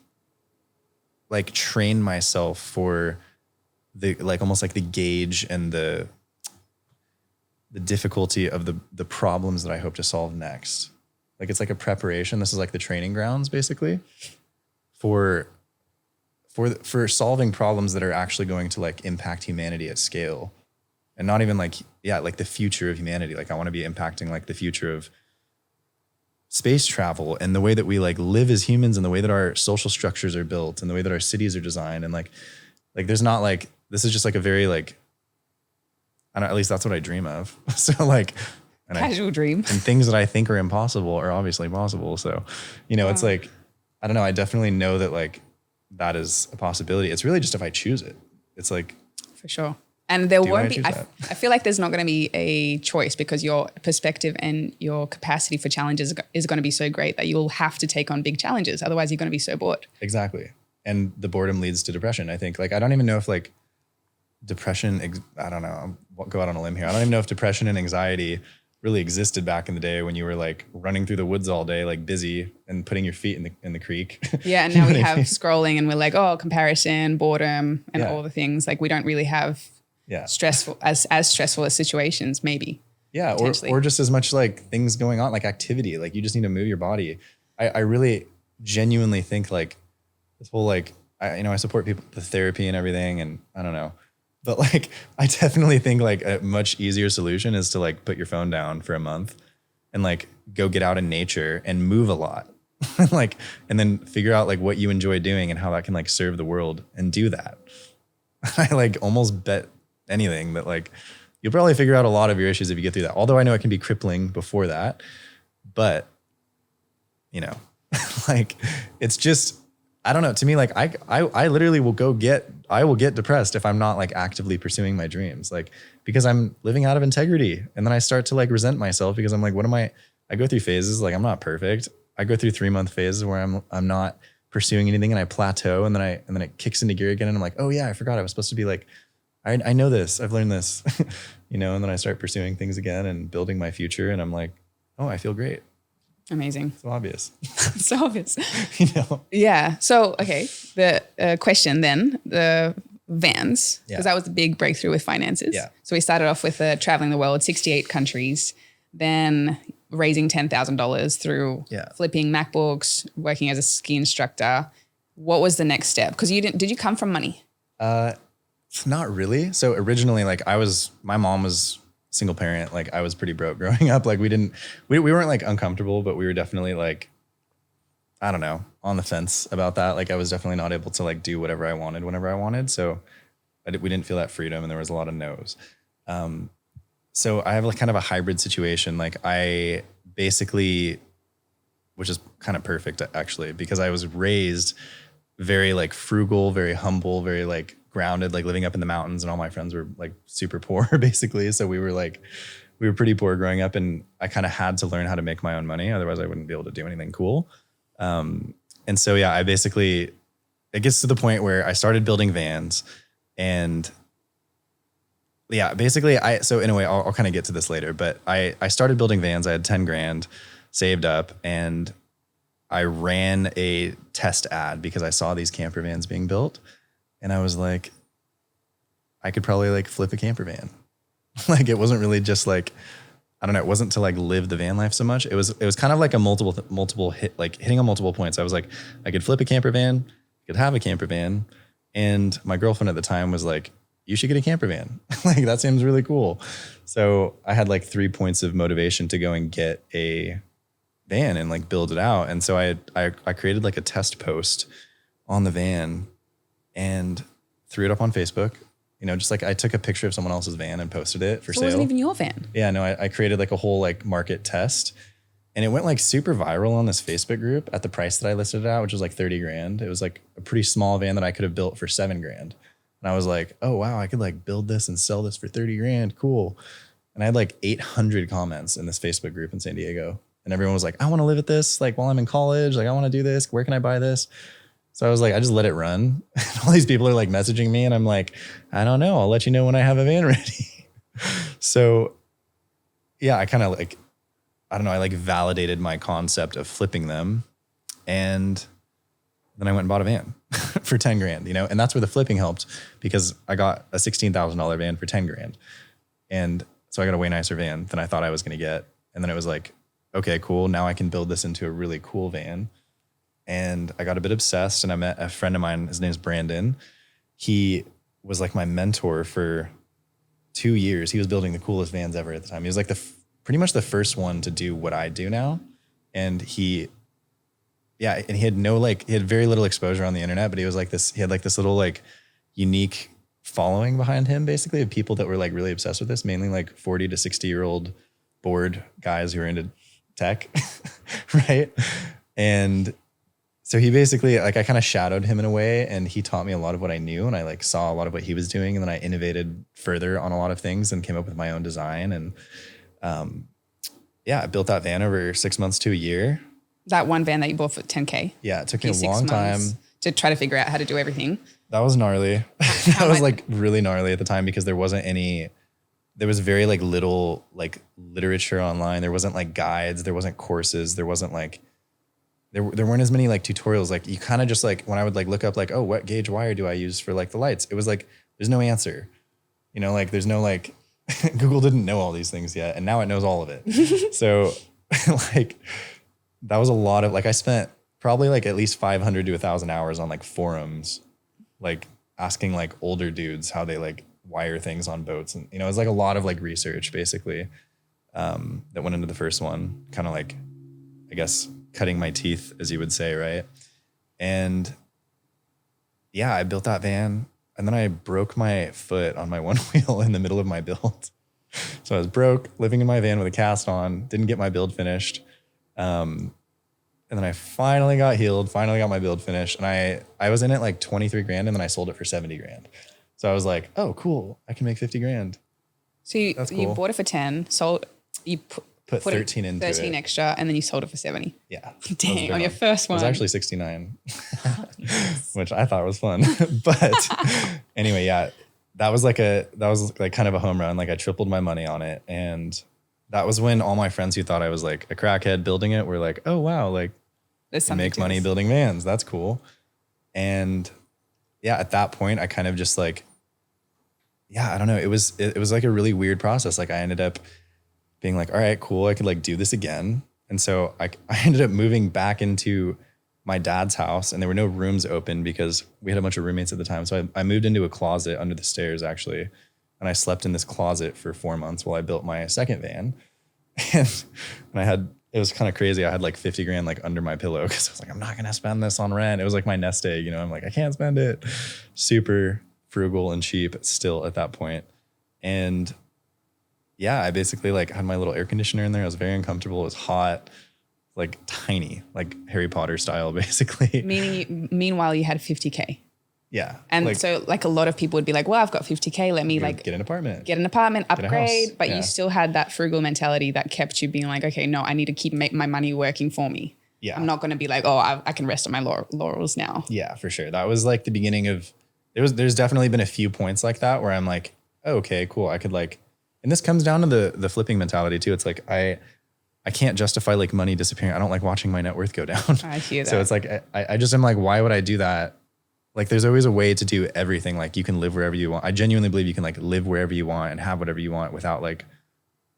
like train myself for the, like almost like the gauge and the difficulty of the problems that I hope to solve next. Like it's like a preparation. This is like the training grounds basically for solving problems that are actually going to like impact humanity at scale. And not even like, like the future of humanity. Like I want to be impacting like the future of space travel and the way that we like live as humans and the way that our social structures are built and the way that our cities are designed. And like there's not like, this is just like a very like, I don't know, at least that's what I dream of. So like,
casual dream.
And things that I think are impossible are obviously possible. So, you know, it's like, I don't know. I definitely know that like that is a possibility. It's really just if I choose it. It's like
for sure. And there won't be, I feel like there's not going to be a choice because your perspective and your capacity for challenges is going to be so great that you'll have to take on big challenges. Otherwise you're going to be so bored.
Exactly. And the boredom leads to depression. I think like, I don't even know if like depression, I don't know, I'll go out on a limb here. I don't even know if depression and anxiety really existed back in the day when you were like running through the woods all day, like busy and putting your feet in the creek.
Yeah. And now we have scrolling and we're like, oh, comparison, boredom and all the things. Like we don't really have stressful as stressful as situations maybe.
Yeah. Or just as much like things going on, like activity, like you just need to move your body. I really genuinely think like this whole, like, I support people with therapy and everything. And I don't know, but like, I definitely think like a much easier solution is to like put your phone down for a month and like go get out in nature and move a lot. Like, and then figure out like what you enjoy doing and how that can like serve the world and do that. I like almost bet anything that like you'll probably figure out a lot of your issues if you get through that. Although I know it can be crippling before that, but like it's just, I don't know. To me, like I literally will I will get depressed if I'm not like actively pursuing my dreams, like because I'm living out of integrity. And then I start to like resent myself because I'm like, I go through phases, like I'm not perfect. I go through 3-month phases where I'm not pursuing anything and I plateau and then it kicks into gear again. And I'm like, oh yeah, I forgot I was supposed to be like, I know this, I've learned this, and then I start pursuing things again and building my future. And I'm like, oh, I feel great.
Amazing.
So obvious.
So obvious. Yeah. So, okay. The question then, the Vans, because that was the big breakthrough with finances.
Yeah.
So we started off with traveling the world, 68 countries, then raising $10,000 through flipping MacBooks, working as a ski instructor. What was the next step? Because did you come from money?
Not really. So originally, like my mom was single parent. Like I was pretty broke growing up. Like we weren't like uncomfortable, but we were definitely like, I don't know, on the fence about that. Like I was definitely not able to like do whatever I wanted whenever I wanted. So we didn't feel that freedom and there was a lot of no's. So I have like kind of a hybrid situation. Like I basically, which is kind of perfect actually, because I was raised very like frugal, very humble, very like grounded, like living up in the mountains, and all my friends were like super poor basically. So we were pretty poor growing up, and I kind of had to learn how to make my own money. Otherwise I wouldn't be able to do anything cool. And so, yeah, it gets to the point where I started building vans, and yeah, basically so in a way I'll kind of get to this later, but I started building vans. I had 10 grand saved up, and I ran a test ad because I saw these camper vans being built. And I was like, I could probably like flip a camper van. Like it wasn't really just like, I don't know, it wasn't to like live the van life so much. It was kind of like a multiple hit, like hitting on multiple points. I was like, I could flip a camper van, I could have a camper van. And my girlfriend at the time was like, you should get a camper van. Like that seems really cool. So I had like 3 points of motivation to go and get a van and like build it out. And so I created like a test post on the van and threw it up on Facebook. Just like I took a picture of someone else's van and posted it for sale. It wasn't
even your van.
Yeah, no, I created like a whole like market test, and it went like super viral on this Facebook group at the price that I listed it at, which was like 30 grand. It was like a pretty small van that I could have built for 7 grand. And I was like, oh wow, I could like build this and sell this for 30 grand. Cool. And I had like 800 comments in this Facebook group in San Diego. And everyone was like, I want to live at this, like while I'm in college, like I want to do this. Where can I buy this? So I was like, I just let it run. And all these people are like messaging me, and I'm like, I don't know. I'll let you know when I have a van ready. So yeah, I kind of like, I don't know. I like validated my concept of flipping them. And then I went and bought a van for 10 grand, and that's where the flipping helped, because I got a $16,000 van for 10 grand. And so I got a way nicer van than I thought I was going to get. And then it was like, okay, cool. Now I can build this into a really cool van. And I got a bit obsessed, and I met a friend of mine. His name's Brandon. He was like my mentor for 2 years. He was building the coolest vans ever at the time. He was like pretty much the first one to do what I do now. And he had very little exposure on the internet, but he had like this little like unique following behind him, basically, of people that were like really obsessed with this, mainly like 40 to 60-year-old bored guys who are into tech. Right. And So he basically, like, I kind of shadowed him in a way, and he taught me a lot of what I knew, and I like saw a lot of what he was doing, and then I innovated further on a lot of things and came up with my own design. And I built that van over 6 months to a year.
That one van that you bought for $10K.
Yeah, it took me a long time
to try to figure out how to do everything.
That was gnarly. That was like really gnarly at the time because there was very like little like literature online. There wasn't like guides. There wasn't courses. There wasn't like, there weren't as many like tutorials. Like you kind of just like, when I would like look up like, oh, what gauge wire do I use for like the lights? It was like, there's no answer, like there's no like, Google didn't know all these things yet. And now it knows all of it. So like that was a lot of like, I spent probably like at least 500 to 1,000 hours on like forums, like asking like older dudes how they like wire things on boats. And, it was like a lot of like research basically that went into the first one, kind of like, I guess, cutting my teeth, as you would say, right? And yeah, I built that van and then I broke my foot on my one wheel in the middle of my build. So I was broke, living in my van with a cast on, didn't get my build finished. And then I finally got healed, finally got my build finished. And I was in it like 23 grand and then I sold it for 70 grand. So I was like, oh, cool. I can make 50 grand.
So you bought it for 10, sold, you
put 13 into
13 extra, and then you sold it for 70.
Yeah.
Dang, on your first one.
It was actually 69, which I thought was fun. But anyway, yeah, that was like kind of a home run. Like I tripled my money on it. And that was when all my friends who thought I was like a crackhead building it were like, oh, wow, like you make money building vans. That's cool. And yeah, at that point, I kind of just like, I don't know. It was like a really weird process. Like I ended up being like, all right, cool. I could like do this again. And so I ended up moving back into my dad's house and there were no rooms open because we had a bunch of roommates at the time. So I moved into a closet under the stairs actually. And I slept in this closet for 4 months while I built my second van. And it was kind of crazy. I had like 50 grand like under my pillow because I was like, I'm not going to spend this on rent. It was like my nest egg, I'm like, I can't spend it. Super frugal and cheap still at that point. And yeah, I basically like had my little air conditioner in there. I was very uncomfortable. It was hot, like tiny, like Harry Potter style, basically.
Meanwhile, you had 50K.
Yeah.
And so like a lot of people would be like, well, I've got 50K. Let me like
get an apartment,
upgrade. But you still had that frugal mentality that kept you being like, okay, no, I need to keep my money working for me.
Yeah.
I'm not going to be like, oh, I can rest on my laurels now.
Yeah, for sure. That was like the beginning of, there's definitely been a few points like that where I'm like, oh, okay, cool. I could like, and this comes down to the flipping mentality too. It's like, I can't justify like money disappearing. I don't like watching my net worth go down.
I hear that.
So it's like, I just am like, why would I do that? Like there's always a way to do everything. Like you can live wherever you want. I genuinely believe you can like live wherever you want and have whatever you want without like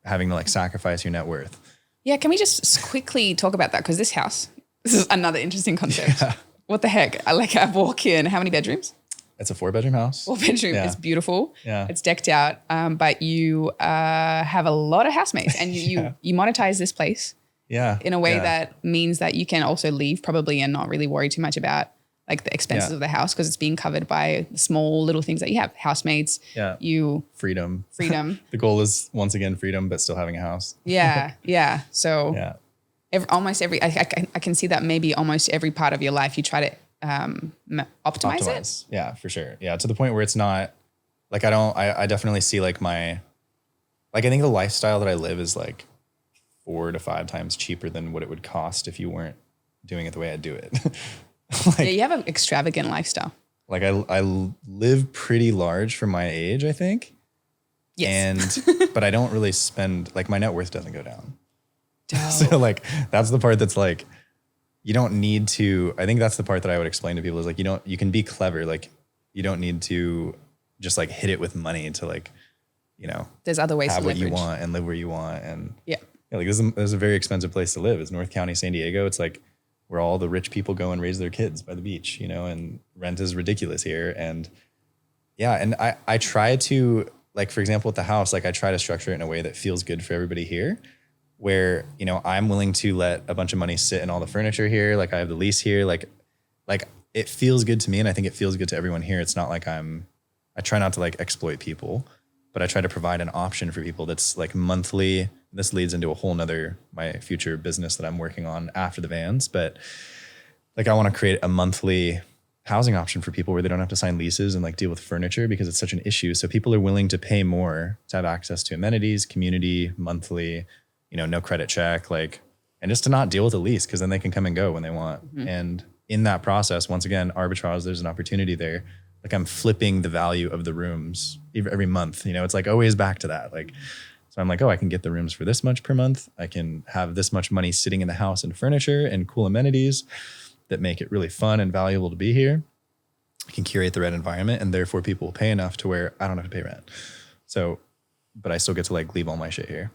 having to like sacrifice your net worth.
Yeah. Can we just quickly talk about that? Because this is another interesting concept. Yeah. What the heck? I walk in, how many bedrooms?
It's a 4-bedroom house.
4-bedroom.
Yeah.
It's beautiful.
Yeah.
It's decked out. But you have a lot of housemates and you monetize this place.
Yeah.
In a way that means that you can also leave probably and not really worry too much about like the expenses of the house because it's being covered by small little things that you have. Housemates.
Yeah. Freedom. The goal is once again freedom, but still having a house.
Yeah. Yeah. So almost every, I can see that maybe almost every part of your life you try to optimize it.
Yeah, for sure. Yeah. To the point where it's not like, I definitely see like I think the lifestyle that I live is like 4 to 5 times cheaper than what it would cost if you weren't doing it the way I do it.
Yeah, you have an extravagant lifestyle.
Like I live pretty large for my age, I think.
Yes.
But I don't really spend, like my net worth doesn't go down.
Dope.
So like, that's the part that's like, you don't need to, I think that's the part that I would explain to people is like, you can be clever. Like you don't need to just like hit it with money to like,
there's other ways
have
to
what
leverage.
you want and live where you want. And
like
this is a very expensive place to live. It's North County, San Diego. It's like where all the rich people go and raise their kids by the beach, and rent is ridiculous here. And and I try to, like, for example, with the house, like I try to structure it in a way that feels good for everybody here, where, I'm willing to let a bunch of money sit in all the furniture here. Like I have the lease here, like it feels good to me. And I think it feels good to everyone here. It's not like I try not to like exploit people, but I try to provide an option for people that's like monthly. This leads into a whole nother, my future business that I'm working on after the vans. But like I want to create a monthly housing option for people where they don't have to sign leases and like deal with furniture because it's such an issue. So people are willing to pay more to have access to amenities, community, monthly, no credit check, like, and just to not deal with a lease because then they can come and go when they want. Mm-hmm. And in that process, once again, arbitrage, there's an opportunity there. Like I'm flipping the value of the rooms every month, it's like always back to that. Like, so I'm like, oh, I can get the rooms for this much per month. I can have this much money sitting in the house and furniture and cool amenities that make it really fun and valuable to be here. I can curate the right environment and therefore people will pay enough to where I don't have to pay rent. So, but I still get to like leave all my shit here,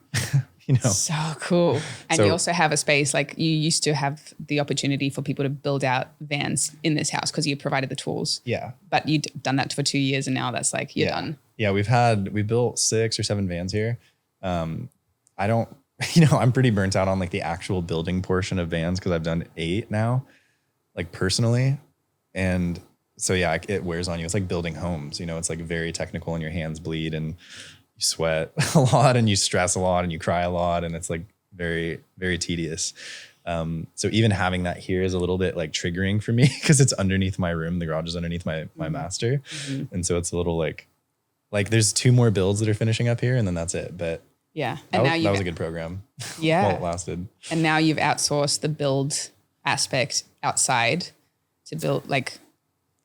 So cool. And you also have a space, like you used to have the opportunity for people to build out vans in this house because you provided the tools.
Yeah.
But you'd done that for 2 years and now that's like, you're done.
Yeah. We built 6 or 7 vans here. I don't, I'm pretty burnt out on like the actual building portion of vans because I've done 8 now, like personally. And so, yeah, it wears on you. It's like building homes, it's like very technical and your hands bleed and you sweat a lot and you stress a lot and you cry a lot. And it's like very, very tedious. So even having that here is a little bit like triggering for me because it's underneath my room. The garage is underneath my master. Mm-hmm. And so it's a little like there's 2 more builds that are finishing up here and then that's it. But
yeah.
And that was a good program.
Yeah.
While it lasted.
And now you've outsourced the build aspect outside to build, like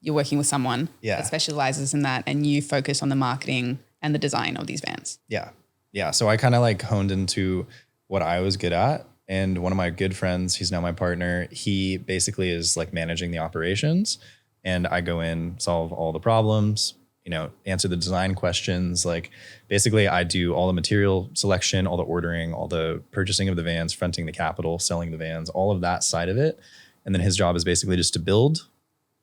you're working with someone that specializes in that and you focus on the marketing and the design of these vans.
Yeah. Yeah. So I kind of like honed into what I was good at. And one of my good friends, he's now my partner, he basically is like managing the operations and I go in, solve all the problems, answer the design questions. Like basically I do all the material selection, all the ordering, all the purchasing of the vans, fronting the capital, selling the vans, all of that side of it. And then his job is basically just to build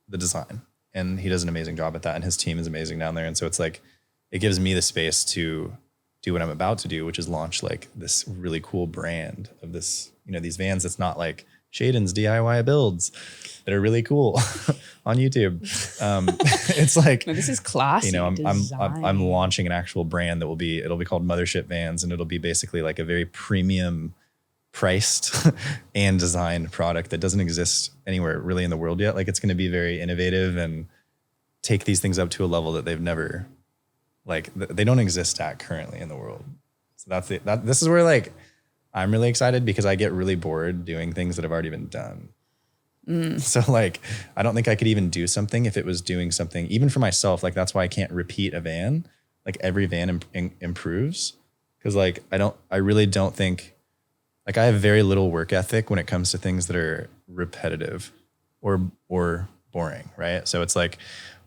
the design. And he does an amazing job at that. And his team is amazing down there. And so it's like, it gives me the space to do what I'm about to do, which is launch like this really cool brand of this, these vans. It's not like Shaiden's DIY builds that are really cool on YouTube. It's like,
no, this is classy.
I'm launching an actual brand it'll be called Mothership Vans. And it'll be basically like a very premium priced and designed product that doesn't exist anywhere really in the world yet. Like it's going to be very innovative and take these things up to a level that they've never, like they don't exist at currently in the world. So this is where like, I'm really excited because I get really bored doing things that have already been done. So like, I don't think I could even do something if it was doing something, even for myself. Like that's why I can't repeat a van. Like every van improves. Cause like, I really don't think, like I have very little work ethic when it comes to things that are repetitive or boring, right? So it's like,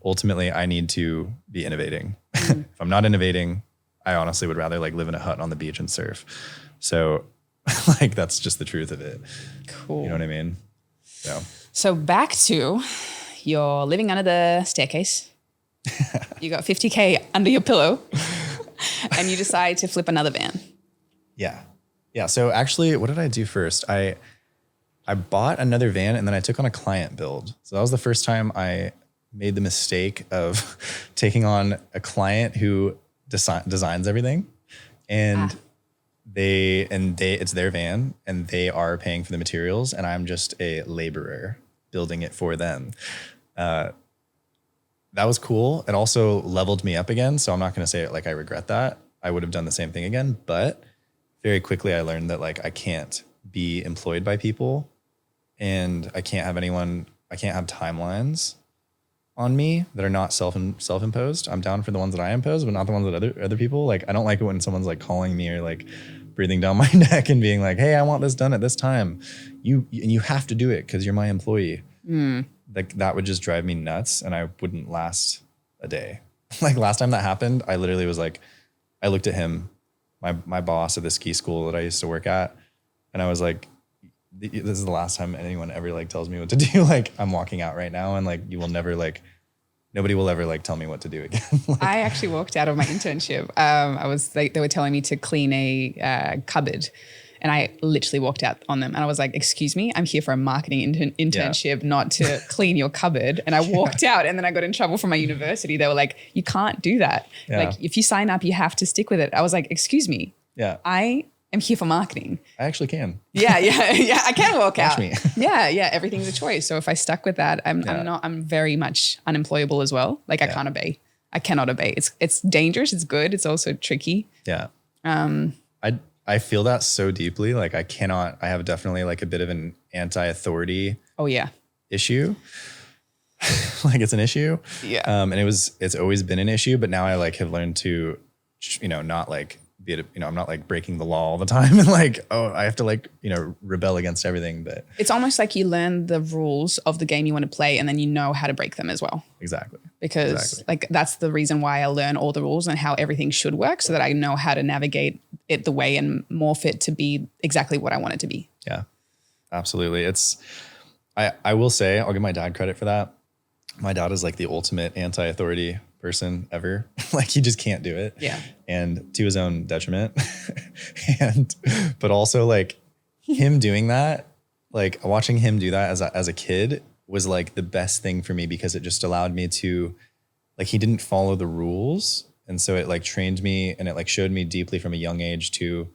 ultimately I need to be innovating. If I'm not innovating, I honestly would rather like live in a hut on the beach and surf. So like, that's just the truth of it.
Cool.
You know what I mean?
So back to you're living under the staircase. You got 50K under your pillow and you decide to flip another van.
Yeah. Yeah. So actually, what did I do first? I bought another van and then I took on a client build. So that was the first time I made the mistake of taking on a client who designs everything. And it's their van and they are paying for the materials and I'm just a laborer building it for them. That was cool. It also leveled me up again. So I'm not going to say like I regret that. I would have done the same thing again, but very quickly I learned that like I can't be employed by people and I can't have timelines on me that are not self-imposed. I'm down for the ones that I impose, but not the ones that other people. Like I don't like it when someone's like calling me or like breathing down my neck and being like, "Hey, I want this done at this time. You have to do it because you're my employee." Like that would just drive me nuts, and I wouldn't last a day. Like last time that happened, I literally was like, I looked at him, my boss at the ski school that I used to work at, and I was like, this is the last time anyone ever like tells me what to do. Like I'm walking out right now and like you will never like, nobody will ever like tell me what to do again. Like,
I actually walked out of my internship. They were telling me to clean a cupboard and I literally walked out on them and I was like, excuse me, I'm here for a marketing internship, not to clean your cupboard. And I walked out and then I got in trouble from my university. They were like, you can't do that. Like if you sign up, you have to stick with it. I was like, excuse me.
Yeah.
I am here for marketing.
I actually can.
Yeah. I can walk out.
Me.
Yeah. Everything's a choice. So if I stuck with that, I'm very much unemployable as well. Like I can't obey. I cannot obey. It's dangerous. It's good. It's also tricky.
Yeah. I feel that so deeply. Like I have definitely like a bit of an anti-authority.
Oh yeah.
Issue. Like it's an issue.
Yeah.
And it's always been an issue, but now I like have learned to, not like be it, I'm not like breaking the law all the time and like, oh, I have to like, rebel against everything. But
it's almost like you learn the rules of the game you want to play and then you know how to break them as well.
Exactly.
Because like that's the reason why I learn all the rules and how everything should work so that I know how to navigate it the way and morph it to be exactly what I want it to be.
Yeah, absolutely. I will say, I'll give my dad credit for that. My dad is like the ultimate anti-authority person ever. Like he just can't do it.
Yeah.
And to his own detriment. But also like him doing that, like watching him do that as a kid was like the best thing for me because it just allowed me to, like, he didn't follow the rules. And so it like trained me and it like showed me deeply from a young age to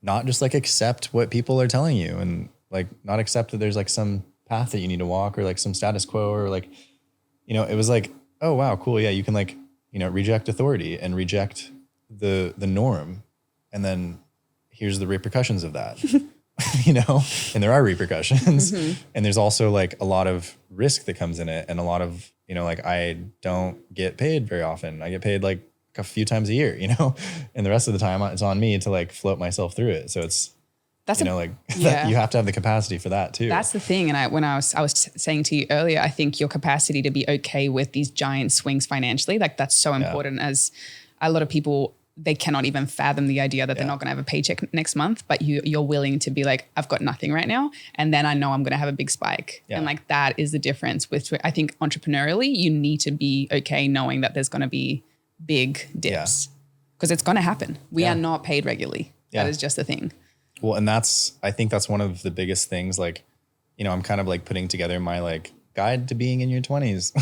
not just like accept what people are telling you and like not accept that there's like some path that you need to walk or like some status quo or like, it was like, oh, wow, cool. Yeah. You can like, reject authority and reject the norm. And then here's the repercussions of that, and there are repercussions. Mm-hmm. And there's also like a lot of risk that comes in it. And a lot of, like I don't get paid very often. I get paid like a few times a year, and the rest of the time it's on me to like float myself through it. So that's that you have to have the capacity for that too.
That's the thing. And I was saying to you earlier, I think your capacity to be okay with these giant swings financially, like that's so important. As a lot of people, they cannot even fathom the idea that they're not going to have a paycheck next month, but you're willing to be like, I've got nothing right now. And then I know I'm going to have a big spike. Yeah. And like, that is the difference with, I think entrepreneurially, you need to be okay knowing that there's going to be big dips because it's going to happen. We are not paid regularly. That is just the thing.
Well, and I think that's one of the biggest things. Like, I'm kind of like putting together my like guide to being in your 20s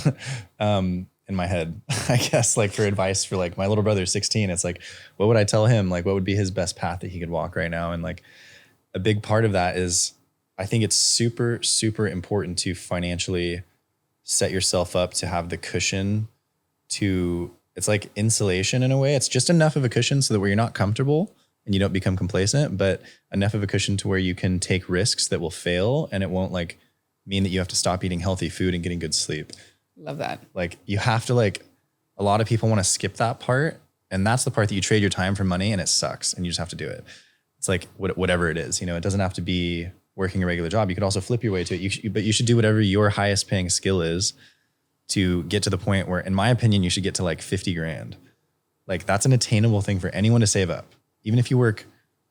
in my head, I guess, like for advice for like my little brother, 16. It's like, what would I tell him? Like, what would be his best path that he could walk right now? And like a big part of that is I think it's super, super important to financially set yourself up to have the cushion it's like insulation in a way. It's just enough of a cushion so that where you're not comfortable and you don't become complacent, but enough of a cushion to where you can take risks that will fail and it won't like mean that you have to stop eating healthy food and getting good sleep.
Love that. Like
you have to like, a lot of people want to skip that part. And that's the part that you trade your time for money and it sucks and you just have to do it. It's like whatever it is, it doesn't have to be working a regular job. You could also flip your way to it. But you should do whatever your highest paying skill is to get to the point where, in my opinion, you should get to like 50 grand. Like that's an attainable thing for anyone to save up. Even if you work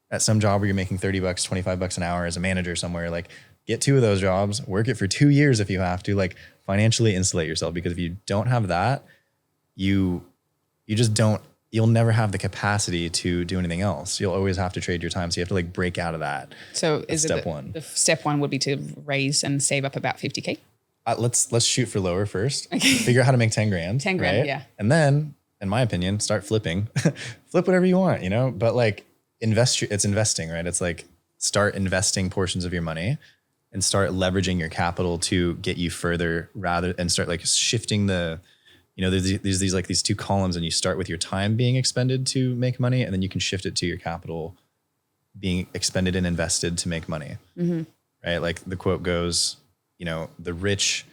at some job where you're making $30, $25 an hour as a manager somewhere, like get 2 of those jobs, work it for 2 years if you have to, like financially insulate yourself. Because if you don't have that, you just don't, you'll never have the capacity to do anything else. You'll always have to trade your time. So you have to like break out of that.
So is step one? The step one would be to raise and save up about 50K.
Let's shoot for lower first. Okay. Figure out how to make 10 grand.
10 grand,
right?
Yeah.
And then, in my opinion, start flipping. Flip whatever you want, but like it's investing, right? It's like start investing portions of your money and start leveraging your capital to get you further and start like shifting there's these like these 2 columns and you start with your time being expended to make money and then you can shift it to your capital being expended and invested to make money, right? Like the quote goes, the rich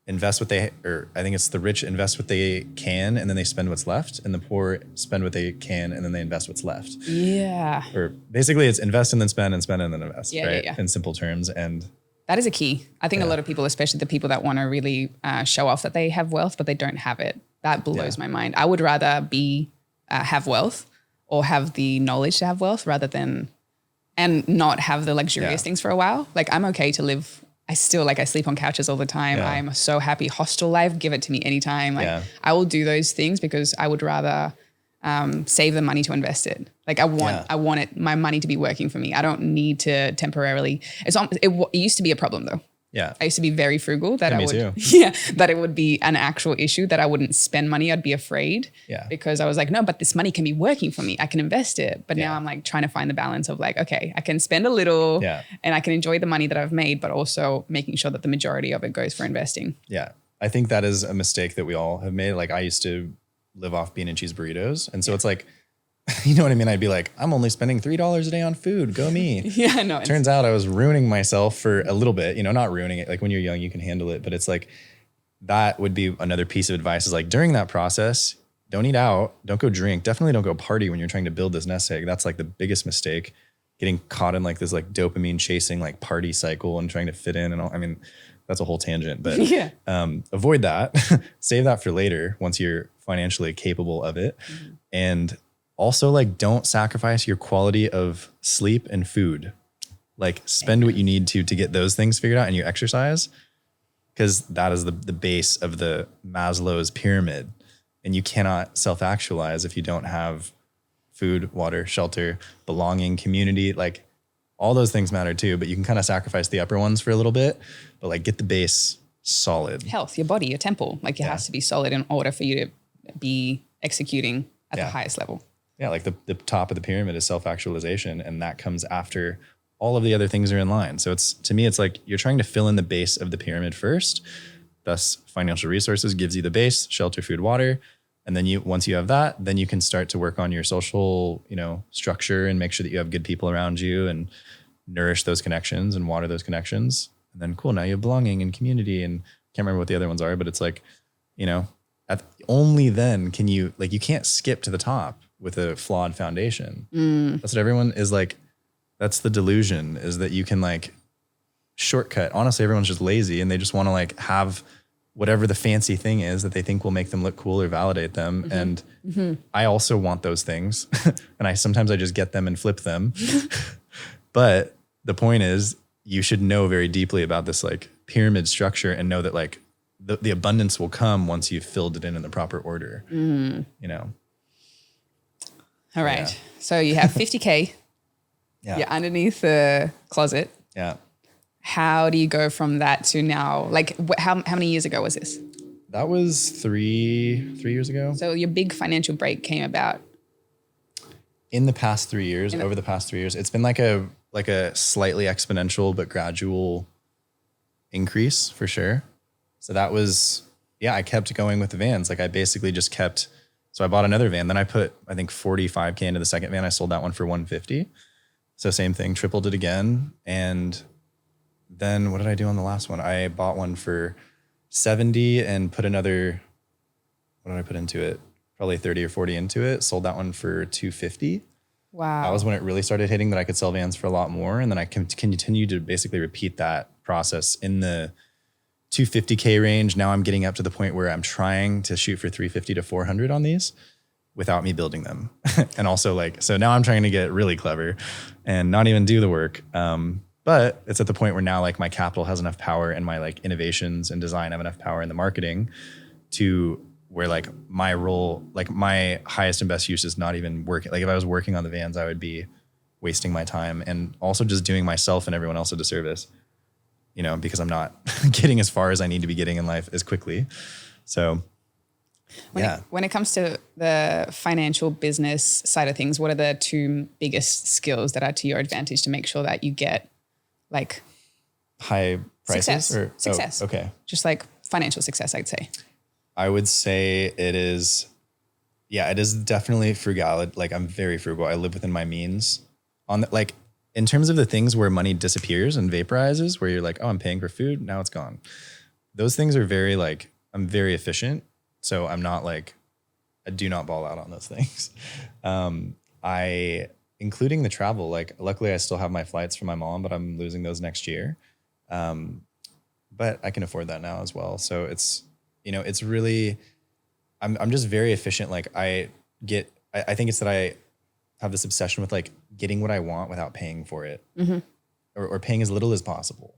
invest the rich invest what they can and then they spend what's left, and the poor spend what they can and then they invest what's left.
Yeah.
Or basically it's invest and then spend and spend and then invest, right?
Yeah.
In simple terms. And
that is a key. I think a lot of people, especially the people that want to really show off that they have wealth, but they don't have it. That blows my mind. I would rather have wealth or have the knowledge to have wealth rather than, and not have the luxurious things for a while. Like I'm okay to live. I sleep on couches all the time. Yeah. I'm so happy. Hostel life, give it to me anytime. Like I will do those things because I would rather save the money to invest it. Like I want my money to be working for me. I don't need to temporarily. It used to be a problem though.
Yeah.
I used to be very frugal that
Yeah,
I
me
would,
too.
that it would be an actual issue that I wouldn't spend money. I'd be afraid because I was like, no, but this money can be working for me. I can invest it. But now I'm like trying to find the balance of like, okay, I can spend a little and I can enjoy the money that I've made, but also making sure that the majority of it goes for investing.
Yeah. I think that is a mistake that we all have made. Like I used to live off bean and cheese burritos. And so it's like, you know what I mean? I'd be like, I'm only spending $3 a day on food. Go me.
No.
Turns out I was ruining myself for a little bit, you know, not ruining it. Like when you're young, you can handle it. But it's like, that would be another piece of advice is like during that process, don't eat out, don't go drink. Definitely don't go party when you're trying to build this nest egg. That's like the biggest mistake, getting caught in like this like dopamine chasing like party cycle and trying to fit in and all. I mean, that's a whole tangent, but avoid that. Save that for later once you're financially capable of it. And also like don't sacrifice your quality of sleep and food. Like spend what you need to get those things figured out and your exercise, because that is the base of the Maslow's pyramid. And you cannot self-actualize if you don't have food, water, shelter, belonging, community. Like all those things matter too, but you can kind of sacrifice the upper ones for a little bit, but like get the base solid.
Health, your body, your temple, like it has to be solid in order for you to be executing at the highest level. Yeah,
like the top of the pyramid is self-actualization, and that comes after all of the other things are in line. So it's, to me, it's like you're trying to fill in the base of the pyramid first. Thus, financial resources gives you the base, shelter, food, water. And then once you have that, then you can start to work on your social, you know, structure and make sure that you have good people around you and nourish those connections and water those connections. And then cool, now you have belonging and community, and can't remember what the other ones are, but it's like, you know, only then can you, like, you can't skip to the top with a flawed foundation. That's what everyone is like. That's the delusion, is that you can like shortcut. Honestly, everyone's just lazy and they just want to like have whatever the fancy thing is that they think will make them look cool or validate them. And I also want those things. And sometimes I just get them and flip them. But the point is, you should know very deeply about this like pyramid structure and know that like the abundance will come once you've filled it in the proper order, you know?
All right. Yeah. So you have 50K. You're underneath the closet.
Yeah.
How do you go from that to now? Like how many years ago was this?
That was three years ago.
So your big financial break came about
in the past 3 years. Over the past 3 years, it's been like a slightly exponential but gradual increase for sure. So that was, I kept going with the vans. Like I basically just kept. So I bought another van. Then I put, I think, 45K into the second van. I sold that one for 150. So same thing, tripled it again. And then what did I do on the last one? I bought one for 70 and put another, what did I put into it? Probably 30 or 40 into it. Sold that one for 250.
Wow.
That was when it really started hitting that I could sell vans for a lot more. And then I can continue to basically repeat that process in the 250K range. Now I'm getting up to the point where I'm trying to shoot for 350 to 400 on these without me building them. And also like, so now I'm trying to get really clever and not even do the work. But it's at the point where now like my capital has enough power and my like innovations and design have enough power in the marketing to where like my role, like my highest and best use is not even working. Like if I was working on the vans, I would be wasting my time and also just doing myself and everyone else a disservice, you know, because I'm not getting as far as I need to be getting in life as quickly. So
when it comes to the financial business side of things, what are the two biggest skills that are to your advantage to make sure that you get like
high prices
success?
Okay.
Just like financial success, I'd say.
I would say it is definitely frugality. Like I'm very frugal. I live within my means like in terms of the things where money disappears and vaporizes, where you're like, oh, I'm paying for food. Now it's gone. Those things are very like, I'm very efficient. So I'm not like, I do not ball out on those things. Including the travel, like luckily I still have my flights from my mom, but I'm losing those next year. But I can afford that now as well. So it's, you know, it's really, I'm just very efficient. Like I think it's that I have this obsession with like getting what I want without paying for it or paying as little as possible.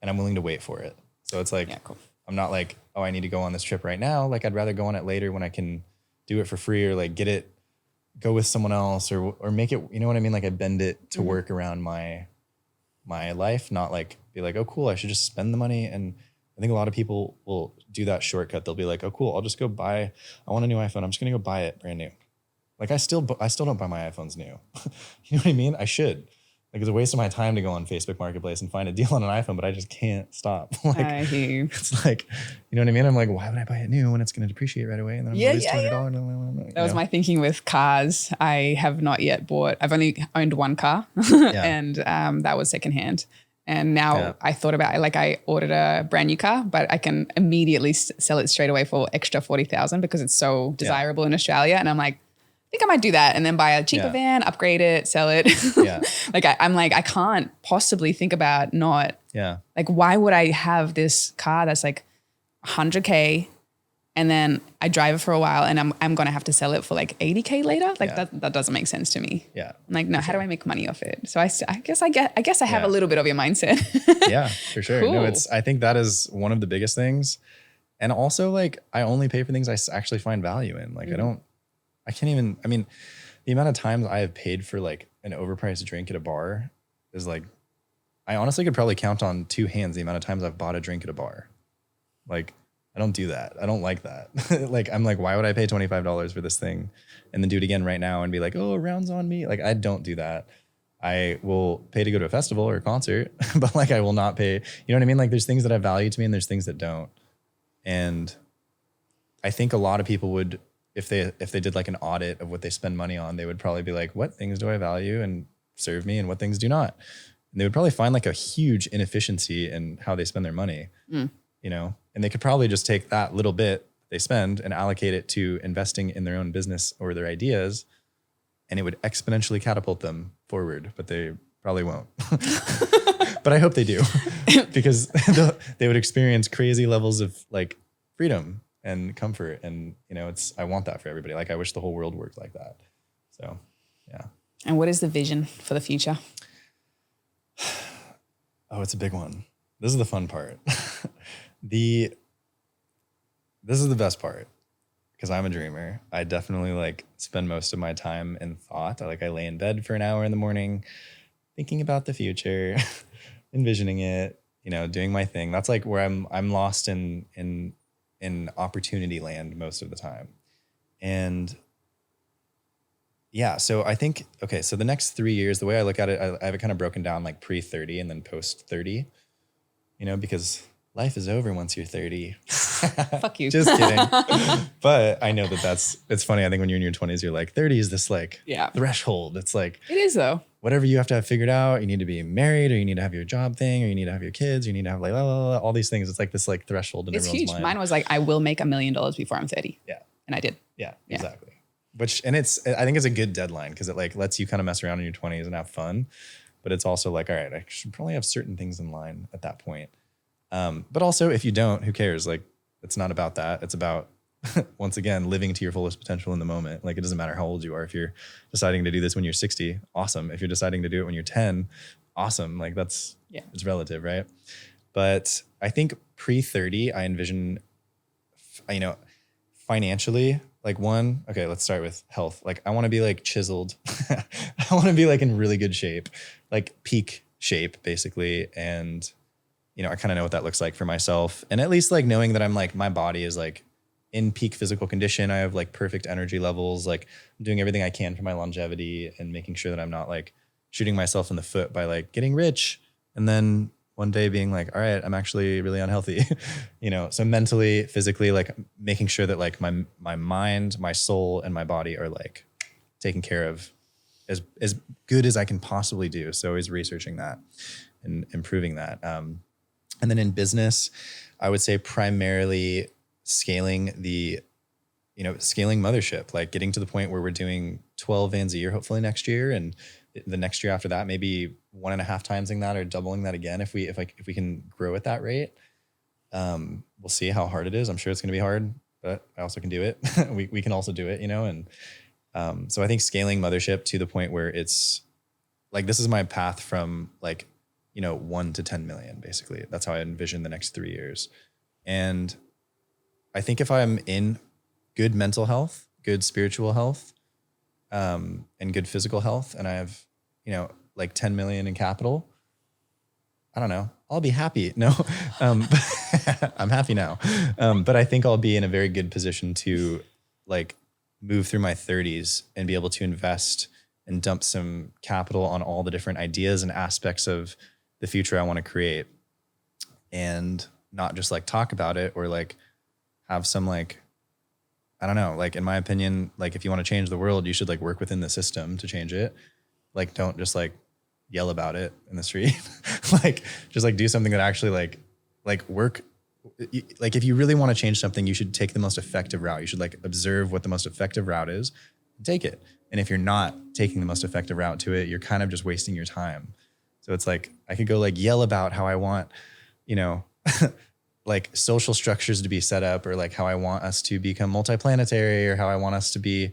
And I'm willing to wait for it. So it's like, cool. I'm not like, oh, I need to go on this trip right now. Like I'd rather go on it later when I can do it for free or like go with someone else or make it, you know what I mean? Like I bend it to work around my my life, not like be like, oh, cool, I should just spend the money. And I think a lot of people will do that shortcut. They'll be like, oh, cool, I'll just go buy, I want a new iPhone. I'm just going to go buy it brand new. Like I still don't buy my iPhones new. You know what I mean? I should. Like it's a waste of my time to go on Facebook Marketplace and find a deal on an iPhone, but I just can't stop. Like
I hear you.
It's like, you know what I mean? I'm like, why would I buy it new when it's going to depreciate right away? And then I'm going to lose $200.
That was my thinking with cars. I have not yet bought. I've only owned one car, and that was secondhand. And now I thought about it, like I ordered a brand new car, but I can immediately sell it straight away for extra 40,000 because it's so desirable in Australia. And I'm like, I think I might do that and then buy a cheaper van, upgrade it, sell it. Like I'm like, I can't possibly think about not. Like, why would I have this car that's like 100K and then I drive it for a while and I'm going to have to sell it for like 80K later? Like that doesn't make sense to me. I'm like, no, how do I make money off it? So I guess I have a little bit of your mindset.
Yeah, for sure. Cool. No, I think that is one of the biggest things. And also like, I only pay for things I actually find value in. Like the amount of times I have paid for like an overpriced drink at a bar is like, I honestly could probably count on two hands the amount of times I've bought a drink at a bar. Like, I don't do that. I don't like that. Like, I'm like, why would I pay $25 for this thing and then do it again right now and be like, oh, rounds on me? Like, I don't do that. I will pay to go to a festival or a concert, but like, I will not pay, you know what I mean? Like, there's things that have value to me and there's things that don't. And I think a lot of people would, if they did like an audit of what they spend money on, they would probably be like, what things do I value and serve me and what things do not? And they would probably find like a huge inefficiency in how they spend their money, you know, and they could probably just take that little bit they spend and allocate it to investing in their own business or their ideas. And it would exponentially catapult them forward, but they probably won't. But I hope they do because they would experience crazy levels of like freedom and comfort. And, you know, I want that for everybody. Like I wish the whole world worked like that. So, yeah.
And what is the vision for the future?
Oh, it's a big one. This is the fun part. This is the best part because I'm a dreamer. I definitely like spend most of my time in thought. I lay in bed for an hour in the morning, thinking about the future, envisioning it, you know, doing my thing. That's like where I'm lost in opportunity land most of the time. And yeah, so I think, okay, so the next 3 years, the way I look at it, I have it kind of broken down like pre-30 and then post-30, you know, because life is over once you're 30.
Fuck you.
Just kidding. But I know it's funny. I think when you're in your 20s, you're like, 30 is this like threshold. It's like,
it is though.
Whatever you have to have figured out, you need to be married or you need to have your job thing or you need to have your kids, or you need to have like, all these things. It's like this like threshold in everyone's
huge.
mind.
Mine was like, I will make $1 million before I'm 30.
Yeah.
And I did.
Yeah, exactly. I think it's a good deadline because it like lets you kind of mess around in your 20s and have fun. But it's also like, all right, I should probably have certain things in line at that point. But also if you don't, who cares? Like, it's not about that. It's about, once again, living to your fullest potential in the moment. Like, it doesn't matter how old you are. If you're deciding to do this when you're 60, awesome. If you're deciding to do it when you're 10, awesome. Like it's relative, right? But I think pre-30, I envision, you know, financially, like let's start with health. Like I want to be like chiseled. I want to be like in really good shape, like peak shape basically. And, you know, I kind of know what that looks like for myself. And at least like knowing that I'm like, my body is like in peak physical condition. I have like perfect energy levels, like I'm doing everything I can for my longevity and making sure that I'm not like shooting myself in the foot by like getting rich. And then one day being like, all right, I'm actually really unhealthy, you know? So mentally, physically, like making sure that like my mind, my soul and my body are like taken care of as good as I can possibly do. So always researching that and improving that. And then in business, I would say primarily scaling Mothership, like getting to the point where we're doing 12 vans a year, hopefully next year. And the next year after that, maybe 1.5 times that or doubling that again. If we can grow at that rate, we'll see how hard it is. I'm sure it's going to be hard, but I also can do it. we can also do it, you know? And so I think scaling Mothership to the point where it's like, this is my path from like, you know, 1 to 10 million, basically. That's how I envision the next 3 years. And I think if I'm in good mental health, good spiritual health, and good physical health, and I have, you know, like 10 million in capital, I don't know, I'll be happy. No, I'm happy now. But I think I'll be in a very good position to like move through my 30s and be able to invest and dump some capital on all the different ideas and aspects of the future I want to create, and not just like talk about it or like have some like, I don't know, like in my opinion, like if you want to change the world, you should like work within the system to change it. Like, don't just like yell about it in the street. Like, just like do something that actually like work. Like if you really want to change something, you should take the most effective route. You should like observe what the most effective route is, take it. And if you're not taking the most effective route to it, you're kind of just wasting your time. So it's like, I could go like yell about how I want, you know, like social structures to be set up, or like how I want us to become multiplanetary, or how I want us to be,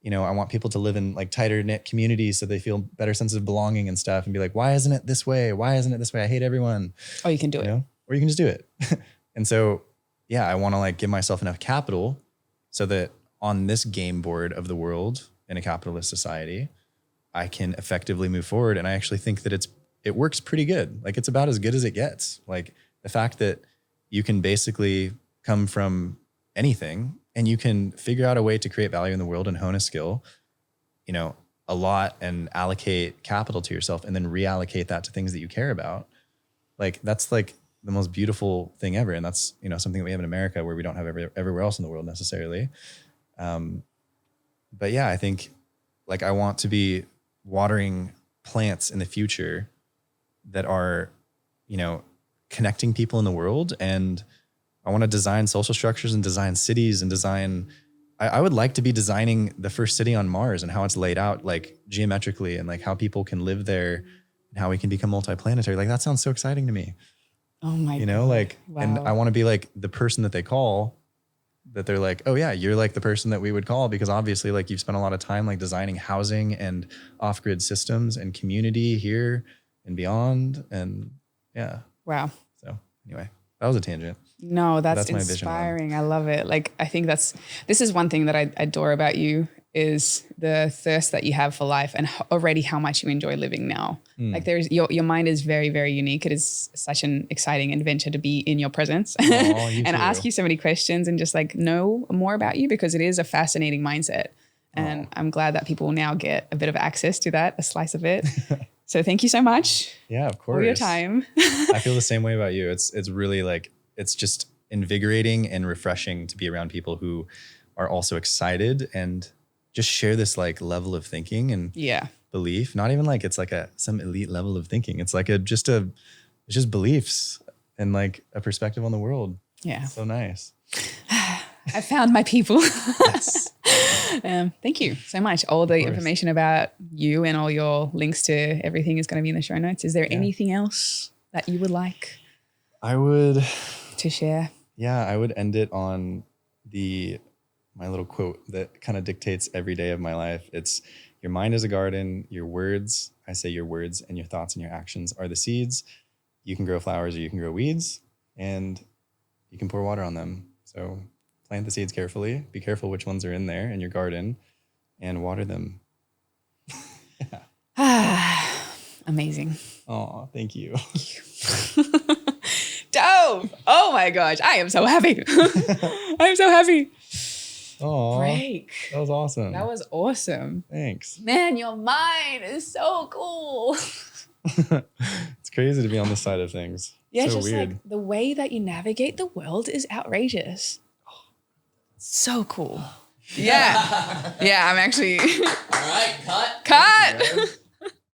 you know, I want people to live in like tighter knit communities so they feel better sense of belonging and stuff, and be like, why isn't it this way? Why isn't it this way? I hate everyone.
Oh, you can do it.
Know? Or you can just do it. And so, yeah, I want to like give myself enough capital so that on this game board of the world in a capitalist society, I can effectively move forward. And I actually think that it works pretty good. Like it's about as good as it gets. Like the fact that you can basically come from anything and you can figure out a way to create value in the world and hone a skill, you know, a lot, and allocate capital to yourself and then reallocate that to things that you care about. Like that's like the most beautiful thing ever. And that's, you know, something that we have in America where we don't have everywhere else in the world necessarily. But yeah, I think like I want to be watering plants in the future that are, you know, connecting people in the world. And I want to design social structures and design cities and design, I would like to be designing the first city on Mars and how it's laid out like geometrically, and like how people can live there and how we can become multiplanetary. Like that sounds so exciting to me.
Oh my God.
You know, like,
wow.
And I want to be like the person that they call, that they're like, oh yeah, you're like the person that we would call, because obviously like you've spent a lot of time like designing housing and off-grid systems and community here and beyond. And yeah.
Wow.
So anyway, that was a tangent.
No, that's inspiring. I love it. Like, I think this is one thing that I adore about you, is the thirst that you have for life, and already how much you enjoy living now. Like your mind is very, very unique. It is such an exciting adventure to be in your presence and ask you so many questions and just like know more about you, because it is a fascinating mindset. And I'm glad that people now get a bit of access to that, a slice of it. So thank you so much.
Yeah, of course.
For your time.
I feel the same way about you. It's really like, it's just invigorating and refreshing to be around people who are also excited and just share this like level of thinking and belief. Not even like it's like some elite level of thinking. It's like it's just beliefs and like a perspective on the world. Yeah. So nice.
I found my people. Yes. Thank you so much. All the information about you and all your links to everything is going to be in the show notes. Is there anything else that you would like to share? Yeah, I would end it on my little quote that kind of dictates every day of my life. It's, your mind is a garden, your words, I say your words, and your thoughts and your actions are the seeds. You can grow flowers or you can grow weeds, and you can pour water on them. So plant the seeds carefully. Be careful which ones are in there in your garden, and water them. Amazing. Oh, thank you. Dope. Oh my gosh. I am so happy. I'm so happy. Oh, break. That was awesome. That was awesome. Thanks. Man, your mind is so cool. It's crazy to be on this side of things. Yeah, so just weird. Like the way that you navigate the world is outrageous. So cool. Yeah. Yeah, I'm actually. All right, cut.